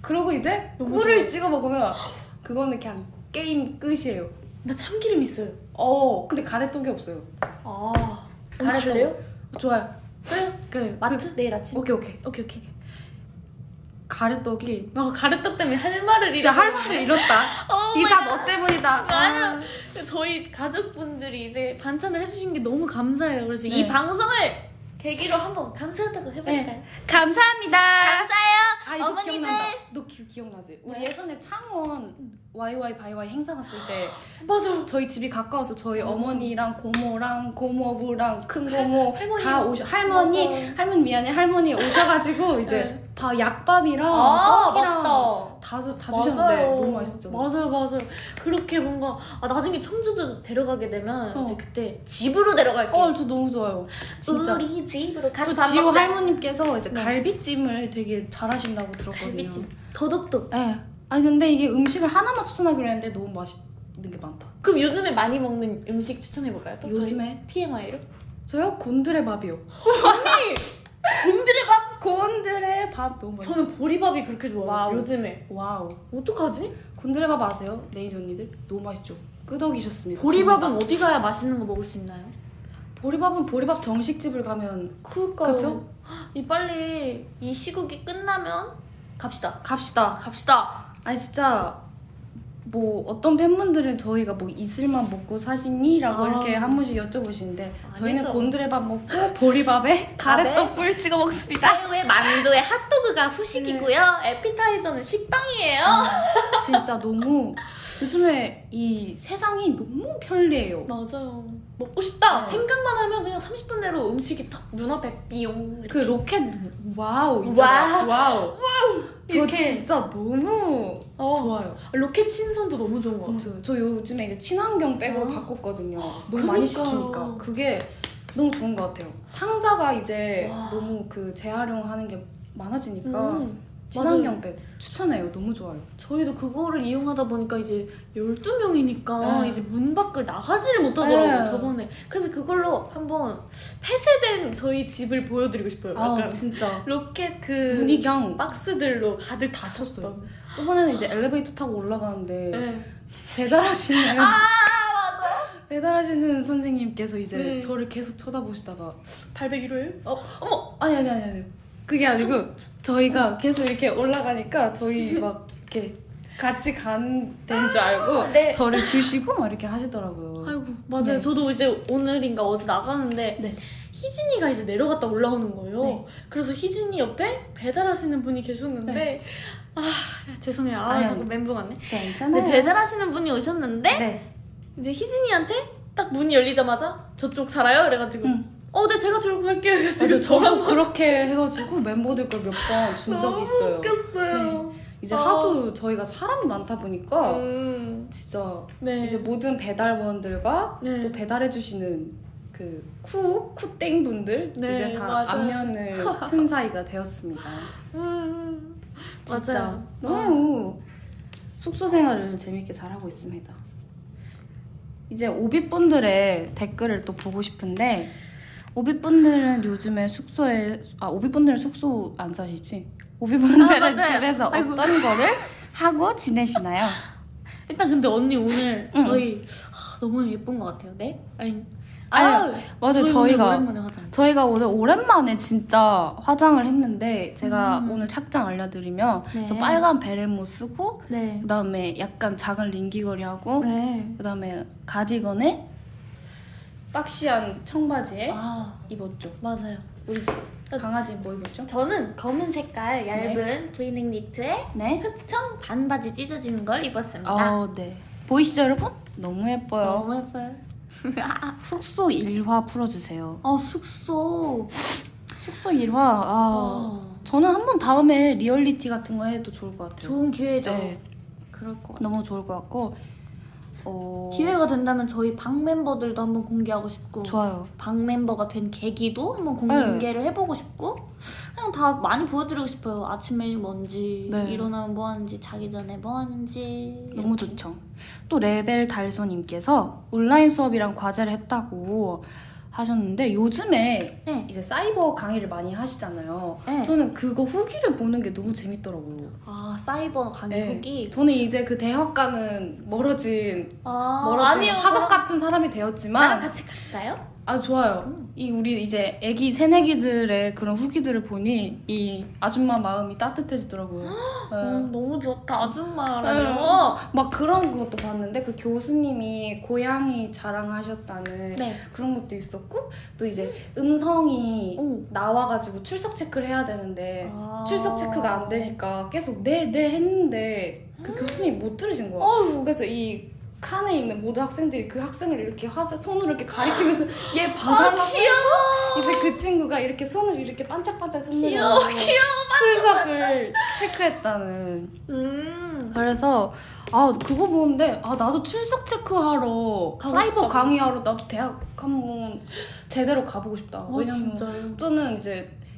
그러고 이제 너무 꿀을 좋아요. 찍어 먹으면 그거는 그냥 게임 끝이에요. 나 참기름 있어요. 근데 가래떡이 없어요. 갈래요? 좋아요. 그래요? 마트? 내일 아침? 오케이. 오케이. 가래떡이 가래떡 때문에 할 말을 진짜 할 말을 잃었다. 이게 다 너 때문이다. 아니야. 저희 가족분들이 이제 반찬을 해주신 게 너무 감사해요. 그래서 네. 이 방송을 계기로 한번 감사하다고 해볼까요? 네. 감사합니다. 감사해요. 이거 어머니들. 기억난다. 너 기억나지? 우리 예전에 창원 YY 바이바이 행사 갔을 때 맞아. 저희 집이 가까워서 저희 어머니랑 고모랑 고모부랑 큰 고모 할머니. 다 할머니 맞아. 미안해 할머니 오셔가지고 이제 네. 약밥이랑 떡이랑 맞다. 다 주셨는데 너무 맛있었죠. 맞아요. 그렇게 뭔가 나중에 청주도 데려가게 되면 이제 어. 그때 집으로 데려갈게요. 저 너무 좋아요. 진짜. 우리 집으로 같이 또 밥 지호 먹자. 할머님께서 이제 네. 갈비찜을 되게 잘하신다고 들었거든요. 갈비찜. 더덕도. 네. 근데 이게 음식을 하나만 추천하기로 했는데 너무 맛있는 게 많다. 그럼 요즘에 많이 먹는 음식 추천해볼까요? 또 요즘에? TMI로? 저요? 곤드레 밥이요. 곤드레 밥? 곤드레 밥 너무 맛있어요. 저는 보리밥이 그렇게 좋아요. 와우. 요즘에. 와우. 어떡하지? 곤드레 밥 아세요? 네이저 언니들? 너무 맛있죠? 끄덕이셨습니다. 보리밥은 어디 가야 맛있는 거 먹을 수 있나요? 보리밥은 보리밥 정식집을 가면 그럴까요? 그쵸? 빨리 이 시국이 끝나면 갑시다. 갑시다. 진짜 뭐 어떤 팬분들은 저희가 뭐 이슬만 먹고 사시니?라고 이렇게 한 번씩 여쭤보시는데 저희는 곤드레밥 먹고 보리밥에 가래떡 꿀 찍어 먹습니다. 새우에 만두에 핫도그가 후식이고요. 에피타이저는 식빵이에요. 진짜 너무 요즘에 이 세상이 너무 편리해요. 맞아요. 먹고 싶다. 네. 생각만 하면 그냥 30분 내로 음식이 탁 눈앞에 삐용. 그 로켓 와우 있잖아요. 와우. 저 이렇게. 진짜 너무 좋아요. 로켓 신선도 너무 좋은 것 너무 같아요. 좋아요. 저 요즘에 이제 친환경 백으로 바꿨거든요. 너무 많이 시키니까 그게 너무 좋은 것 같아요. 상자가 이제 너무 그 재활용하는 게 많아지니까 친환경 백 추천해요. 너무 좋아요. 저희도 그거를 이용하다 보니까 이제 12명이니까 네. 이제 문 밖을 나가지를 못하더라고요. 네. 저번에. 그래서 그걸로 한번 폐쇄된 저희 집을 보여드리고 싶어요. 약간 진짜 로켓 그 눈이 그냥 박스들로 가득 닫혔어요. 저번에는 이제 엘리베이터 타고 올라가는데 네. 배달하시는 맞아. 배달하시는 선생님께서 이제 저를 계속 쳐다보시다가 801호예요? 어머. 아니 그게 아니고 저희가 계속 이렇게 올라가니까 저희 막 이렇게 같이 간 데인 줄 알고 네. 저를 주시고 막 이렇게 하시더라고요. 아이고 맞아요. 네. 저도 이제 오늘인가 어제 나가는데 네. 희진이가 이제 내려갔다 올라오는 거예요. 네. 그래서 희진이 옆에 배달하시는 분이 계셨는데 네. 아 죄송해요. 아유. 자꾸 멘붕 왔네. 괜찮아요. 네, 배달하시는 분이 오셨는데 네. 이제 희진이한테 딱 문이 열리자마자 저쪽 살아요? 그래가지고 네 제가 들고 갈게요. 해가지고 맞아, 저랑 저도 그렇게 해가지고 멤버들 걸 몇 번 준 적이 있어요. 웃겼어요. 이제 하도 저희가 사람이 많다 보니까 진짜 네. 이제 모든 배달원들과 네. 또 배달해주시는 그 쿠땡 분들 네, 이제 다 맞아요. 안면을 튼 사이가 되었습니다. 진짜 맞아요. 너무 숙소 생활을 재밌게 잘하고 있습니다. 이제 오비분들의 댓글을 또 보고 싶은데 오비분들은 요즘에 오비분들은 숙소 안 사시지? 오비분들은 맞아요. 집에서 아이고. 어떤 거를 하고 지내시나요? 일단 근데 언니 오늘 응. 저희 너무 예쁜 것 같아요. 네? 아유, 맞아요. 저희 오늘 저희가- 오랜만에 화장. 저희가 오늘 오랜만에 진짜 화장을 했는데 제가 오늘 착장 알려드리면 네. 저 빨간 베레모 쓰고 네. 그 다음에 약간 작은 링기거리 하고 네. 그 다음에 가디건에 박시한 청바지에 아 입었죠. 맞아요. 우리 강아지 뭐 입었죠? 저는 검은 색깔 얇은 브이넥 니트에 네. 흑청 반바지 찢어지는 걸 입었습니다. 네. 보이시죠 여러분? 너무 예뻐요. 너무 예뻐요. 숙소 일화 풀어주세요. 숙소. 숙소 일화 저는 한번 다음에 리얼리티 같은 거 해도 좋을 것 같아요. 좋은 기회죠. 네. 그럴 것 같아요. 너무 좋을 것 같고 기회가 된다면 저희 방 멤버들도 한번 공개하고 싶고 좋아요. 방 멤버가 된 계기도 한번 공개를 해보고 싶고 그냥 다 많이 보여드리고 싶어요. 아침 메뉴 뭔지 네. 일어나면 뭐 하는지 자기 전에 뭐 하는지 너무 이렇게. 좋죠. 또 레벨 달소님께서 온라인 수업이랑 과제를 했다고 하셨는데 요즘에 네. 이제 사이버 강의를 많이 하시잖아요. 네. 저는 그거 후기를 보는 게 너무 재밌더라고요. 사이버 강의 네. 후기 저는 이제 그 대학과는 멀어진 아니요 화석 같은 사람이 나랑 되었지만 같이 갈까요? 좋아요. 이 우리 이제 애기 새내기들의 그런 후기들을 보니 이 아줌마 마음이 따뜻해지더라고요. 네. 너무 좋다 아줌마라뇨. 막 그런 것도 봤는데 그 교수님이 고양이 자랑하셨다는 네. 그런 것도 있었고 또 이제 음성이 나와가지고 출석 체크를 해야 되는데 출석 체크가 안 되니까 계속 네 했는데 그 교수님이 못 들으신 거야. 그래서 이 칸에 있는 모든 학생들이 그 학생을 이렇게 손으로 이렇게 가리키면서 얘 봐달라고 귀여워. 이제 그 친구가 이렇게 손을 이렇게 반짝반짝 귀여워, 흔들면서 출석을 체크했다는. 그래서 그거 보는데 나도 출석 체크하러 사이버 싶다고. 강의하러 나도 대학 한번 제대로 가보고 싶다. 왜냐면 진짜요? 저는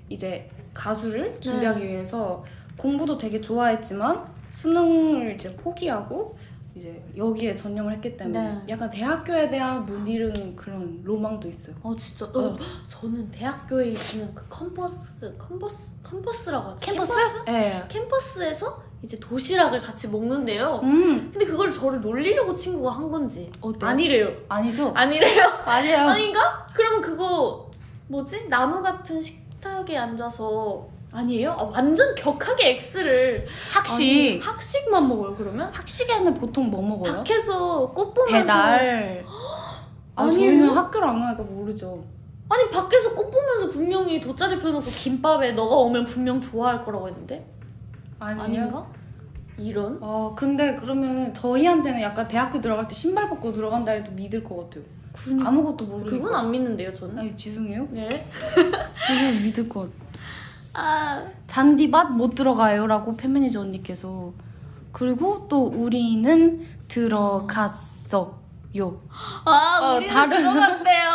이제 가수를 준비하기 위해서 공부도 되게 좋아했지만 수능을 이제 포기하고 이제 여기에 전념을 했기 때문에 네. 약간 대학교에 대한 못 이루는 그런 로망도 있어요. 진짜. 저는 대학교에 있는 그 컴퍼스라고 하죠. 캠퍼스? 네. 캠퍼스에서 이제 도시락을 같이 먹는데요. 음. 근데 그걸 저를 놀리려고 친구가 한 건지 어때요? 아니래요. 아니죠? 아니래요. 아니에요. 아닌가? 그러면 그거 뭐지? 나무 같은 식탁에 앉아서 아니에요? 완전 격하게 X를 학식만 먹어요 그러면? 학식에는 보통 뭐 먹어요? 밖에서 꽃 보면서 배달. 아니에요? 저희는 학교를 안 가니까 모르죠. 아니 밖에서 꽃 보면서 분명히 돗자리 펴놓고 김밥에 너가 오면 분명 좋아할 거라고 했는데 아닌가? 이런? 근데 그러면 저희한테는 약간 대학교 들어갈 때 신발 벗고 들어간다 해도 믿을 것 같아요. 아무것도 모르니까. 그건 안 믿는데요 저는. 아니 죄송해요. 네. 저는 믿을 것 같아요. 잔디밭 못 들어가요 라고 팬매니저 언니께서. 그리고 또 우리는 들어갔어요. 우리는 다른- 들어갔대요.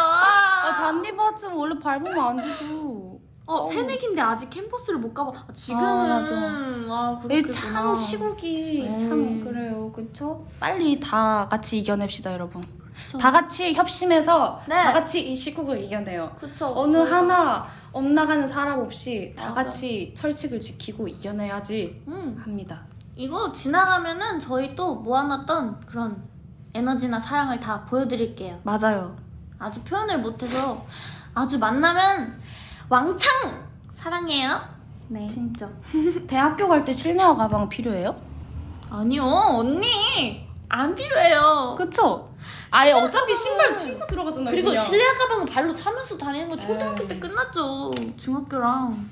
잔디밭은 원래 밟으면 안 되죠. 새내기인데 아직 캠퍼스를 못 가봐. 지금은 맞아. 그렇겠구나. 참 시국이 참 그래요. 그쵸? 빨리 다 같이 이겨냅시다 여러분. 다 같이 협심해서 네. 다 같이 이 시국을 이겨내요. 그쵸. 어느 하나 엇나가는 사람 없이 다 맞아. 같이 철칙을 지키고 이겨내야지 합니다. 이거 지나가면은 저희 또 모아놨던 그런 에너지나 사랑을 다 보여드릴게요. 맞아요. 아주 표현을 못해서 아주 만나면 왕창 사랑해요. 네. 진짜. 대학교 갈 때 실내화 가방 필요해요? 아니요 언니 안 필요해요. 그쵸? 아예 어차피 신발 신고 들어가잖아요. 그리고 그냥. 실내 가방은 발로 차면서 다니는 거 초등학교 때 끝났죠. 중학교랑.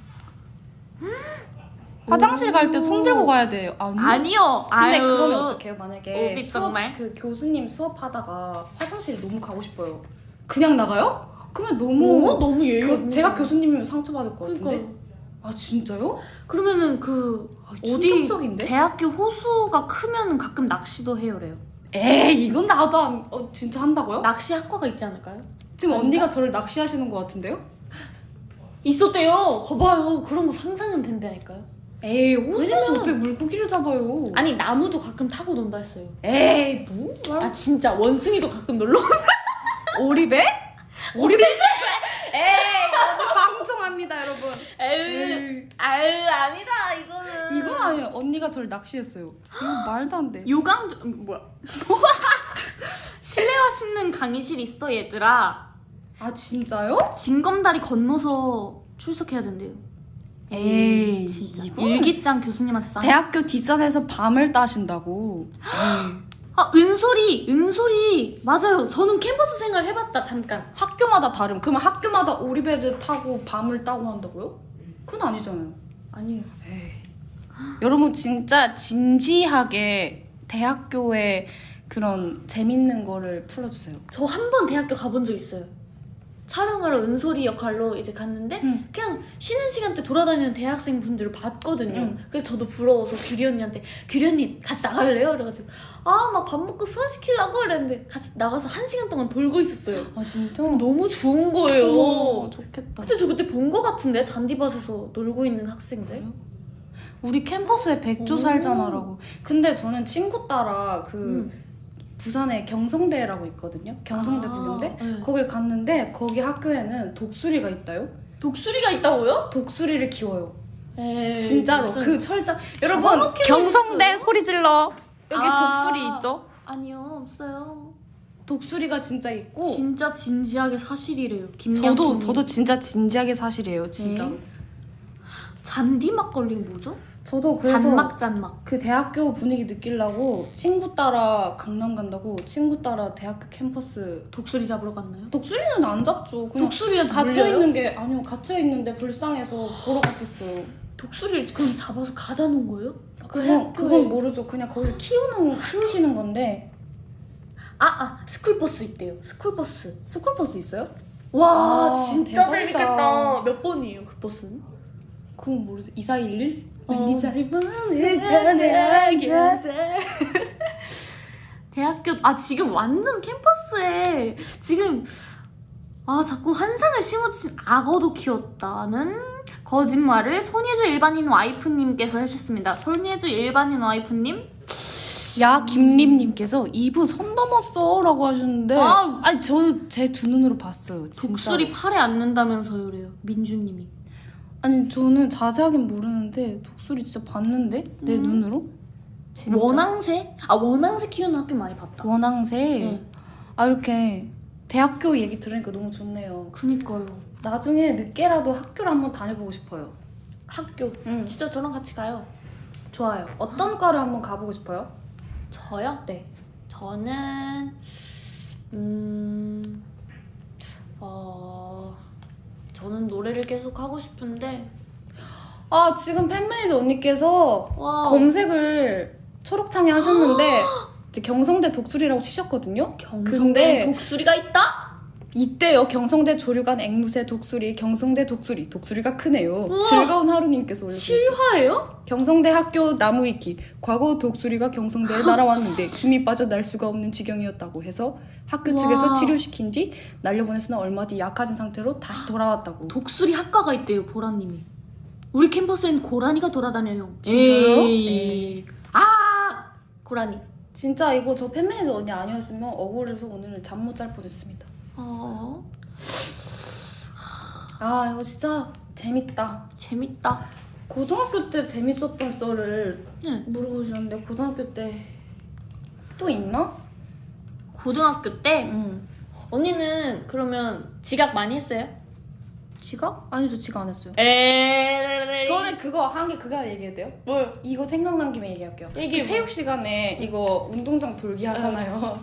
화장실 갈 때 손 들고 가야 돼요. 아니요. 근데 아유. 그러면 어떡해요? 만약에 오비 수업 정말? 그 교수님 수업하다가 화장실 너무 가고 싶어요. 그냥 나가요? 그러면 너무 너무 제가 교수님이면 상처받을 것 같은데. 그러니까. 아 진짜요? 그러면은 그 어디 충격적인데? 대학교 호수가 크면 가끔 낚시도 해요래요. 에이 이건 나도 진짜 한다고요? 낚시 학과가 있지 않을까요? 지금 언니가 저를 낚시하시는 것 같은데요? 있었대요. 거봐요. 그런 거 상상은 된다니까요. 에이 호수에서 어떻게 물고기를 잡아요? 아니 나무도 가끔 타고 논다 했어요. 에이 뭐? 아 진짜 원숭이도 가끔 놀러 온다. 오리배? 오리배? 에이 오늘 방송합니다 여러분. 에이 아니다 이거는. 이건 아니야. 언니가 저를 낚시했어요. 이거 말도 안 돼. 요강 뭐야? 실내화 신는 강의실 있어 얘들아. 아 진짜요? 징검다리 건너서 출석해야 된대요. 에이 진짜. 이거 일기장 교수님한테 쌓. 대학교 뒷산에서 밤을 따신다고. 아 은솔이 맞아요. 저는 캠퍼스 생활 해봤다 잠깐. 학교마다 다름. 그러면 학교마다 오리배를 타고 밤을 따고 한다고요? 그건 아니잖아요. 아니에요. 여러분 진짜 진지하게 대학교에 그런 재밌는 거를 풀어주세요. 저 한 번 대학교 가본 적 있어요. 촬영하러 은솔이 역할로 이제 갔는데 응. 그냥 쉬는 시간 때 돌아다니는 대학생 분들을 봤거든요. 응. 그래서 저도 부러워서 규리 언니한테 규리 언니 같이 나갈래요? 그래가지고 아 막 밥 먹고 수화시키려고 이랬는데 같이 나가서 1시간 동안 돌고 있었어요. 아 진짜? 너무 좋은 거예요. 어머, 좋겠다. 근데 저 그때 본 거 같은데 잔디밭에서 놀고 있는 학생들. 우리 캠퍼스에 백조 오. 살잖아라고. 근데 저는 친구 따라 그 음. 부산에 경성대라고 있거든요. 경성대 아, 부경대. 네. 거길 갔는데 거기 학교에는 독수리가 있다요. 독수리가 있다고요? 독수리를 키워요. 에이, 진짜로 무슨- 그 철장. 여러분 잡아놓기로 경성대 했어요? 소리 질러. 여기 아. 독수리 있죠? 아니요 없어요. 독수리가 진짜 있고. 진짜 진지하게 사실이래요. 김양kim 저도 진짜 진지하게 사실이에요, 진짜. 네. 잔디 막걸리 뭐죠? 저도 그래서 잔막. 그 대학교 분위기 느끼려고 친구 따라 강남 간다고 친구 따라 대학교 캠퍼스. 독수리 잡으러 갔나요? 독수리는 안 잡죠. 그냥 독수리한테 갇혀 물려요? 있는 게 아니요, 갇혀 있는데 불쌍해서 보러 갔었어요. 독수리를 그럼 잡아서 가다 놓은 거예요? 그건 모르죠. 그냥 거기서 키우시는 건데. 스쿨버스 있대요. 스쿨버스. 스쿨버스 있어요? 와 아, 진짜 대박이다. 재밌겠다. 몇 번이에요 그 버스는? 그건 모르죠. 2411? 어. 네 짧은 대학교 지금 완전 캠퍼스에 지금 자꾸 환상을 심어주신 악어도 키웠다는 거짓말을 손예주 일반인 와이프님께서 하셨습니다. 손예주 일반인 와이프님 야 김림님께서 2부 선 넘었어 라고 하셨는데 아. 아니 저 제 두 눈으로 봤어요. 진짜로. 독수리 팔에 앉는다면서요 그래요 민주님이. 아니 저는 자세하긴 모르는데 독수리 진짜 봤는데 내 눈으로. 진짜? 원앙새 키우는 학교 많이 봤다. 원앙새. 네. 아 이렇게 대학교 얘기 들으니까 너무 좋네요. 그니까요. 나중에 늦게라도 학교를 한번 다녀보고 싶어요. 학교 응. 진짜 저랑 같이 가요. 좋아요. 어떤 과를 한번 가보고 싶어요? 저요? 네. 저는 저는 노래를 계속 하고 싶은데 아 지금 팬매니저 언니께서 와우. 검색을 초록창에 하셨는데 이제 경성대 독수리라고 치셨거든요. 경성대 근데 독수리가 있다? 이때요. 경성대 조류관 앵무새 독수리 경성대 독수리가 크네요. 우와. 즐거운 하루님께서 올려주셨어요. 실화예요? 경성대 학교 나무위키 과거 독수리가 경성대에 날아왔는데 힘이 빠져 날 수가 없는 지경이었다고 해서 학교 우와. 측에서 치료시킨 뒤 날려보냈으나 얼마 뒤 약해진 상태로 다시 돌아왔다고. 독수리 학과가 있대요 보라님이. 우리 캠퍼스엔 고라니가 돌아다녀요. 진짜요? 에이. 고라니. 진짜 이거 저 팬매니저 언니 아니었으면 억울해서 오늘 잠 못 잘 뻔했습니다. 아 이거 진짜 재밌다. 재밌다. 고등학교 때 재밌었던 썰을 네. 물어보셨는데 고등학교 때 또 있나? 고등학교 때 응. 언니는 그러면 지각 많이 했어요? 지각? 아니죠, 지각 안 했어요. 에이. 저는 그거 한 게 그거 얘기해도 돼요? 뭐요? 이거 생각난 김에 얘기할게요. 얘기해봐. 그 체육 시간에 이거 운동장 돌기 하잖아요.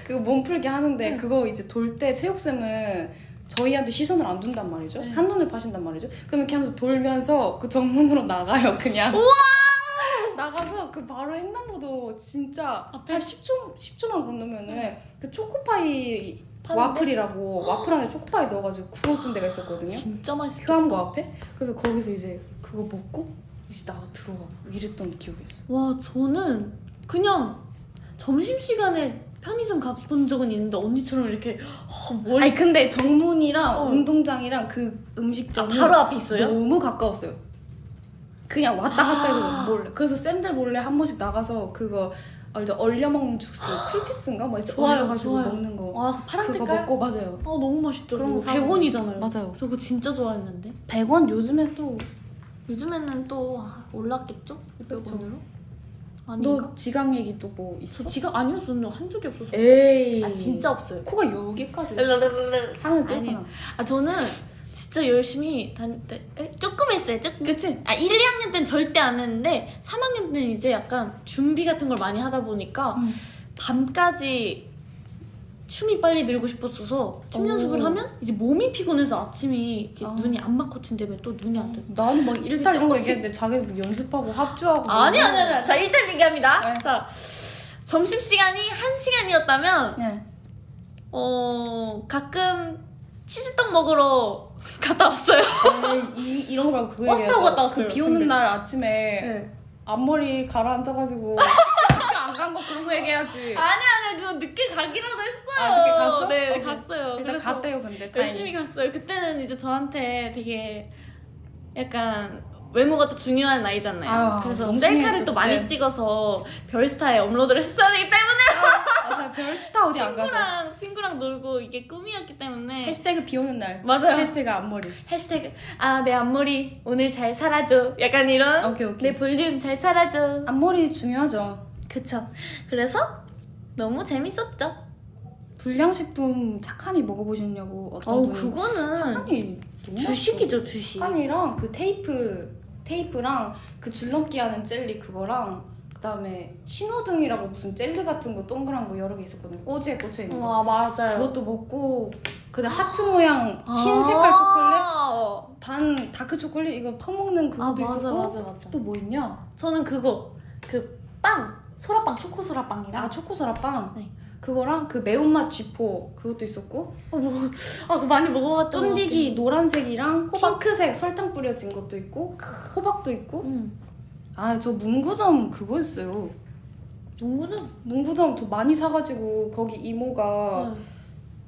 그거 몸풀기 하는데 그거 이제 돌 때 체육쌤은 저희한테 시선을 안 둔단 말이죠. 네. 한눈을 파신단 말이죠. 그럼 이렇게 하면서 돌면서 그 정문으로 나가요, 그냥. 우와! 나가서 그 바로 횡단보도 진짜 앞에? 한 10초만 건너면은 그 초코파이 파는데? 와플이라고 와플 안에 초코파이 넣어가지고 구워준 데가 있었거든요. 진짜 맛있겠다. 교환고 앞에. 그래서 거기서 이제 그거 먹고 이제 나가 들어가 이랬던 기억이 있어요. 와, 저는 그냥 점심시간에 편의점 가본 적은 있는데 언니처럼 이렇게 아니 근데 정문이랑 어. 운동장이랑 그 음식점이 바로 앞에 있어요? 너무 가까웠어요. 그냥 왔다 갔다 해서 아. 몰래. 그래서 쌤들 몰래 한 번씩 나가서 그거 알죠? 얼려 먹는 주스 쿨피스인가? 막 이렇게 좋아요, 얼려가지고 좋아요. 먹는 거. 와, 파란 그거 색깔? 먹고 맞아요. 너무 맛있죠. 그런 거 그거 사고. 100원이잖아요. 맞아요. 저 그거 진짜 좋아했는데. 100원 요즘에 또 요즘에는 또 올랐겠죠? 그렇죠. 100원으로? 아닌가? 너 지각 얘기 또 뭐 있어? 저 지갑 아니요, 저는 한 적이 없어서. 에이. 아, 진짜 없어요. 코가 여기까지 랄랄랄랄. 하면 아니. 뚫구나. 아, 저는 진짜 열심히 다닐 때 조금 했어요. 조금. 그치? 아, 1, 2학년 때는 절대 안 했는데 3학년 때는 이제 약간 준비 같은 걸 많이 하다 보니까 밤까지 춤이 빨리 늘고 싶었어서 춤 오. 연습을 하면 이제 몸이 피곤해서 아침이 이렇게 아. 눈이 안마 커튼 때문에 또 눈이 안 뜨고. 나는 막 일탈 이런 거 조금씩. 얘기했는데 자기는 뭐 연습하고 합주하고 아니. 뭐. 자, 일단 얘기합니다. 네. 자, 점심시간이 1시간이었다면 네. 가끔 치즈떡 먹으러 갔다 왔어요. 에이, 이런 거 말고 그거 버스 타고 얘기하자. 갔다 왔어요, 그 비 오는 근데. 날 아침에 네. 앞머리 가라앉아가지고 학교 안 간 거 그런 거 얘기해야지. 아니, 그거 늦게 가기라도 했어요. 아, 늦게 갔어? 네, 오케이. 갔어요. 일단 그래서 갔대요 근데 열심히 갔어요. 그때는 이제 저한테 되게 약간 외모가 또 중요한 나이잖아요. 아유, 그래서 너무 셀카를 중요했죠, 또 많이 그때. 찍어서 별스타에 업로드를 했어야 되기 때문에 맞아 별스타 어디 안 가죠. 친구랑 놀고 이게 꿈이었기 때문에 해시태그 비 오는 날. 맞아요. 해시태그 앞머리. 해시태그 내 앞머리 오늘 잘 살아줘 약간 이런 오케이, 오케이. 내 볼륨 잘 살아줘. 앞머리 중요하죠. 그쵸. 그래서 너무 재밌었죠. 불량식품 착한이 먹어보셨냐고 어떤 분이. 그거는 착한이 너무 주식이죠, 주식. 착한이랑 그 테이프랑 그 줄넘기 하는 젤리 그거랑 그다음에 신호등이라고 무슨 젤리 같은 거 동그란 거 여러 개 있었거든요. 꼬지에 꽂혀 있는 거. 와, 맞아요. 그것도 먹고 그다음 하트 모양 흰 색깔 초콜릿 반 다크 초콜릿 이거 퍼먹는 그것도 있었고 맞아. 또 뭐 있냐? 저는 그거 그 빵 소라빵 초코 소라빵이랑 초코 소라빵 네. 그거랑 그 매운맛 쥐포 그것도 있었고 그거 많이 먹어봤던 것 쫀디기 노란색이랑 호박. 핑크색 설탕 뿌려진 것도 있고 호박도 있고 같아요. 아 저 문구점 그거였어요. 농구는 문구점 저 많이 사가지고 거기 이모가 네.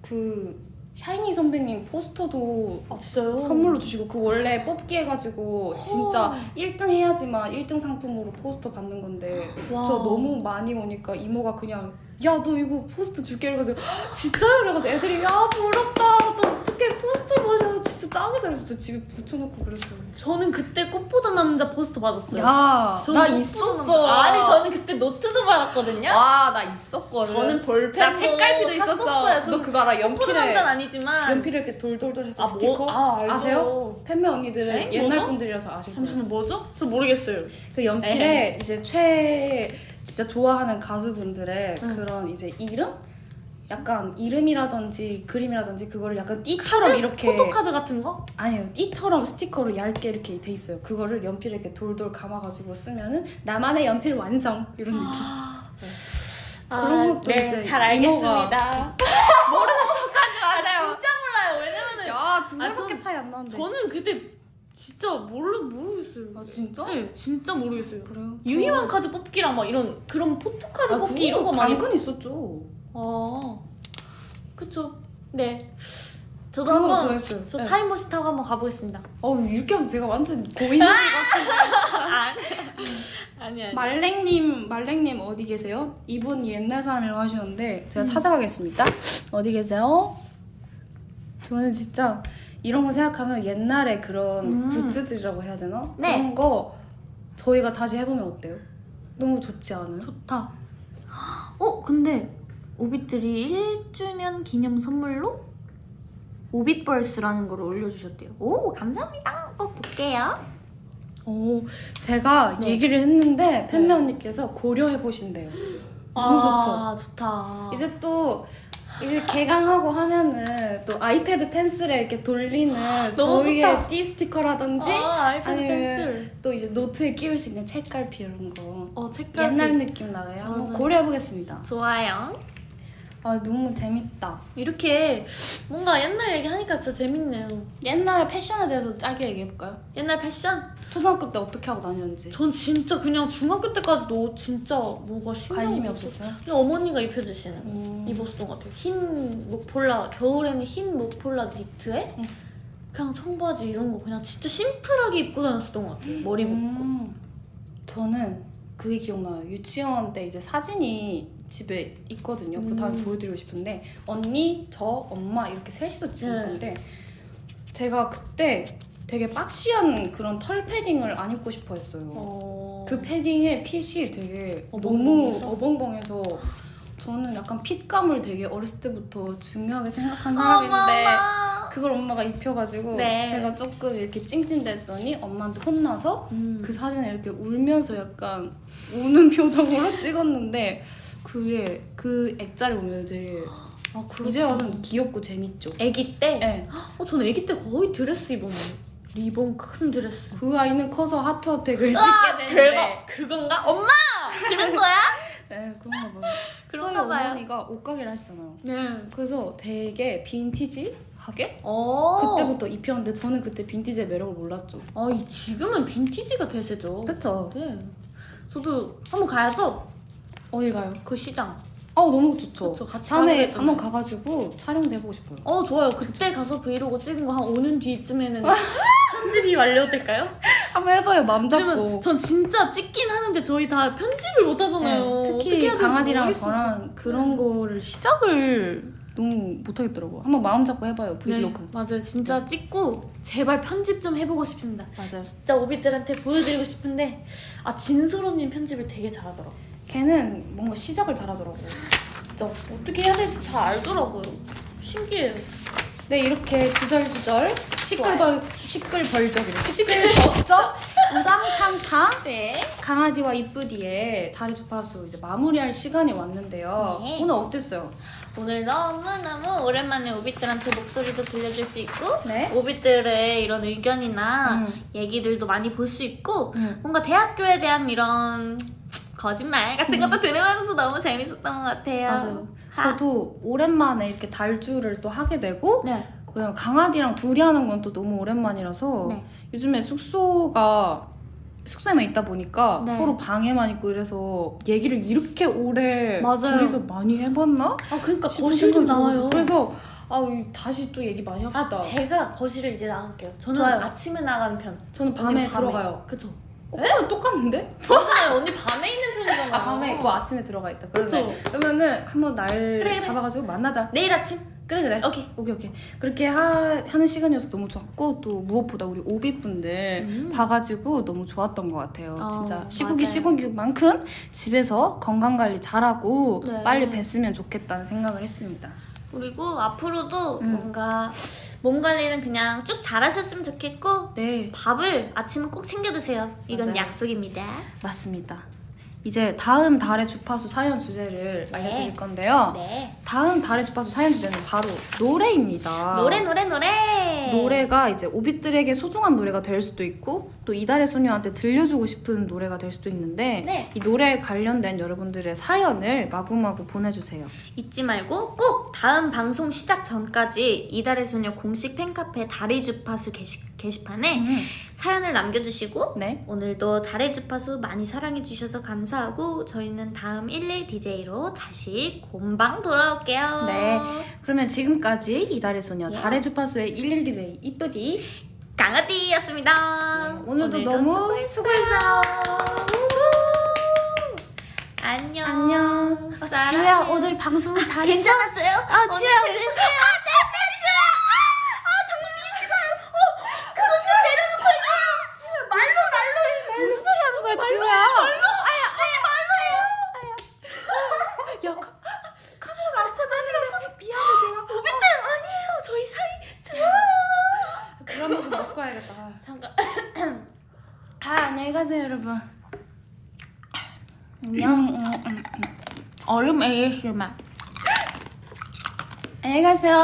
그 샤이니 선배님 포스터도 진짜요? 선물로 주시고 그 원래 뽑기 해가지고 진짜 1등 해야지만 1등 상품으로 포스터 받는 건데 와. 저 너무 많이 오니까 이모가 그냥 야 너 이거 포스터 줄게 이래가지고 진짜요? 이래가지고 애들이 야 부럽다 너 어떻게 포스터 받냐 진짜 짱이다 그래서 저 집에 붙여놓고 그랬어요. 저는 그때 꽃보다 남자 포스터 받았어요. 야 저는 나 꽃보다 있었어. 남자- 아니 저는 그때 노트도 받았거든요. 와 나 있었거든. 저는 볼펜도 나 색깔비도 샀었어요. 있었어. 너 그거 알아? 꽃보다 연필에 남자는 아니지만 연필에 이렇게 돌돌돌 해서 뭐, 스티커 알죠. 아세요? 팬매 언니들은 에? 옛날 뭐죠? 분들이라서 아실 거예요. 잠시만 뭐죠? 저 모르겠어요. 그 연필에 이제 진짜 좋아하는 가수분들의 응. 그런 이제 이름? 약간 이름이라든지 그림이라든지 그거를 약간 띠처럼 이렇게 포토카드 같은 거? 아니요 띠처럼 스티커로 얇게 이렇게 돼 있어요. 그거를 연필에 이렇게 돌돌 감아가지고 쓰면은 나만의 연필 완성 이런 느낌. 그런 것도 이제 잘 이모가- 알겠습니다. 모르는 척하지 마세요. 진짜 몰라요. 왜냐면은 야, 두 아, 살밖에 전- 차이 안 나는데. 저는 그때 진짜 모르겠어요. 아 진짜? 네, 진짜 모르겠어요. 그래요? 유희왕 카드 뽑기랑 막 이런 그런 포토카드 아, 뽑기 이런 거 많이. 당근 있었죠. 그쵸. 네. 저도 그런 거 한번 좋아했어요. 저 네. 타임머신 타고 한번 가보겠습니다. 이렇게 하면 제가 완전 고인물 같은데. 아니. 말랭님 어디 계세요? 이분 옛날 사람이라고 하셨는데 제가 찾아가겠습니다. 어디 계세요? 저는 진짜 이런 거 생각하면 옛날에 그런 굿즈들이라고 해야 되나? 네. 그런 거 저희가 다시 해보면 어때요? 너무 좋지 않아요? 좋다. 근데 오빛들이 1주년 기념 선물로 오빗벌스라는 걸 올려주셨대요. 오, 감사합니다. 꼭 볼게요. 제가 네. 얘기를 했는데 팬매 언니께서 고려해 보신대요. 너무 좋죠. 좋다. 이제 또 이제 개강하고 하면은 또 아이패드 펜슬에 이렇게 돌리는 너무 저희의 좋다. 띠 스티커라든지 아이패드 아니면 펜슬. 또 이제 노트에 끼울 수 있는 책갈피 이런 거 책갈피. 옛날 느낌 나게 한번 맞아요. 고려해 보겠습니다. 좋아요. 아 너무 재밌다. 이렇게 뭔가 옛날 얘기하니까 진짜 재밌네요. 옛날에 패션에 대해서 짧게 얘기해 볼까요? 옛날 패션? 초등학교 때 어떻게 하고 다녔는지. 전 진짜 그냥 중학교 때까지도 진짜 뭐가 신경 관심이 없었어요? 그냥 어머니가 입혀주시는 입었던 것 같아요. 흰 목폴라, 겨울에는 흰 목폴라 니트에 그냥 청바지 이런 거 그냥 진짜 심플하게 입고 다녔었던 것 같아요. 머리 묶고. 저는 그게 기억나요. 유치원 때 이제 사진이 집에 있거든요. 그 다음에 보여드리고 싶은데 언니, 저, 엄마 이렇게 셋이서 찍은 네. 건데 제가 그때 되게 박시한 그런 털 패딩을 안 입고 싶어 했어요. 그 패딩의 핏이 되게 너무 어벙벙해서? 어벙벙해서 저는 약간 핏감을 되게 어렸을 때부터 중요하게 생각한 사람인데 그걸 엄마가 입혀가지고 네. 제가 조금 이렇게 찡찡댔더니 엄마한테 혼나서 그 사진을 이렇게 울면서 약간 우는 표정으로 찍었는데 그게 그 액자를 보면 되게 이제 와서는 귀엽고 재밌죠. 애기 때? 네. 저는 애기 때 거의 드레스 입었는데 리본 큰 드레스. 그 아이는 커서 하트 어택을 찍게 되는데 대박! 그건가? 엄마! 그런 거야? 네 그런가 봐요. 저희 그런가 봐요. 어머니가 옷가게를 하시잖아요. 네. 그래서 되게 빈티지하게 어. 그때부터 입혔는데 저는 그때 빈티지의 매력을 몰랐죠. 지금은 빈티지가 대세죠. 그쵸? 네. 저도 한번 가야죠. 어딜 가요? 그 시장. 너무 좋죠. 그쵸, 같이 다음에 가기로 했잖아요. 한번 가가지고 촬영도 해보고 싶어요. 좋아요. 그때 가서 브이로그 찍은 거 한 오는 뒤쯤에는 편집이 완료될까요? 한번 해봐요. 마음 왜냐면 잡고. 전 진짜 찍긴 하는데 저희 다 편집을 못 하잖아요. 네, 어떻게 특히 해야 될지 강아지랑 모르겠어요. 저랑 그런 거를 시작을 너무 못하겠더라고요. 한번 마음 잡고 해봐요. 브이로그. 네, 맞아요. 진짜 찍고 제발 편집 좀 해보고 싶습니다. 맞아요. 진짜 오비들한테 보여드리고 싶은데 진솔언님 편집을 되게 잘하더라고요. 걔는 뭔가 시작을 잘하더라고요. 진짜 어떻게 해야 될지 잘 알더라고요. 신기해요. 네, 이렇게 주절주절 시끌벌적이래. 시끌벅적 우당탕탕 네. 강아지와 이쁘디의 다리 주파수 이제 마무리할 시간이 왔는데요. 네. 오늘 어땠어요? 오늘 너무너무 오랜만에 오빛들한테 목소리도 들려줄 수 있고 네. 오빛들의 이런 의견이나 얘기들도 많이 볼 수 있고 뭔가 대학교에 대한 이런 거짓말 같은 것도 들으면서 너무 재밌었던 것 같아요. 맞아요. 저도 오랜만에 이렇게 달주를 또 하게 되고 네. 그냥 강아지랑 둘이 하는 건 또 너무 오랜만이라서 네. 요즘에 숙소에만 있다 보니까 네. 서로 방에만 있고 이래서 얘기를 이렇게 오래 맞아요. 둘이서 많이 해봤나? 그러니까 싶은 거실도 생각이 나와요. 들어서. 그래서 다시 또 얘기 많이 합시다. 제가 거실을 이제 나갈게요. 저는 좋아요. 아침에 나가는 편. 저는 밤에 언니 들어가요. 그쵸? 그거랑 똑같은데? 맞아요. 언니 밤에 있는 편이잖아요. 밤에 있고 아침에 들어가 있다. 그쵸? 그러면은 한번 날 그래. 잡아가지고 만나자. 내일 아침. 그래. 오케이. 오케이. 그렇게 하는 시간이어서 너무 좋았고 또 무엇보다 우리 오비분들 봐가지고 너무 좋았던 것 같아요. 진짜 시국이 맞아요. 시국인 만큼 집에서 건강관리 잘하고 네. 빨리 뵀으면 좋겠다는 생각을 했습니다. 그리고 앞으로도 뭔가 몸 관리는 그냥 쭉 잘하셨으면 좋겠고 네, 밥을 아침은 꼭 챙겨 드세요. 이건 맞아요. 약속입니다. 맞습니다. 이제 다음 달의 주파수 사연 주제를 네. 알려드릴 건데요. 네. 다음 달의 주파수 사연 주제는 바로 노래입니다. 노래. 노래가 이제 오빛들에게 소중한 노래가 될 수도 있고 또 이달의 소녀한테 들려주고 싶은 노래가 될 수도 있는데 네. 이 노래에 관련된 여러분들의 사연을 마구마구 보내주세요. 잊지 말고 꼭 다음 방송 시작 전까지 이달의 소녀 공식 팬카페 달의 주파수 게시판에 사연을 남겨주시고 네. 오늘도 달의 주파수 많이 사랑해주셔서 감사하고 저희는 다음 11 DJ로 다시 곰방 돌아올게요. 네. 그러면 지금까지 이달의 소녀 예. 달의 주파수의 11DJ 이쁘디 강아띠였습니다. 네, 오늘도 너무 수고했어요. 안녕. 안녕. 사랑해. 지우야 오늘 방송 잘했어? 괜찮았어요? 지우야 오늘 죄송해요. 그건 좀 내려놓고 해줘요. 말로. 무슨 소리 하는 거야 지우야? 야, 카메라가 안 꺼져. 미안해, 내가. 오빛들 아니에요. 저희 사이 먹고 와야겠다. 잠깐. 안녕히 가세요 여러분. 안녕. 얼음 ASMR. 안녕히 가세요.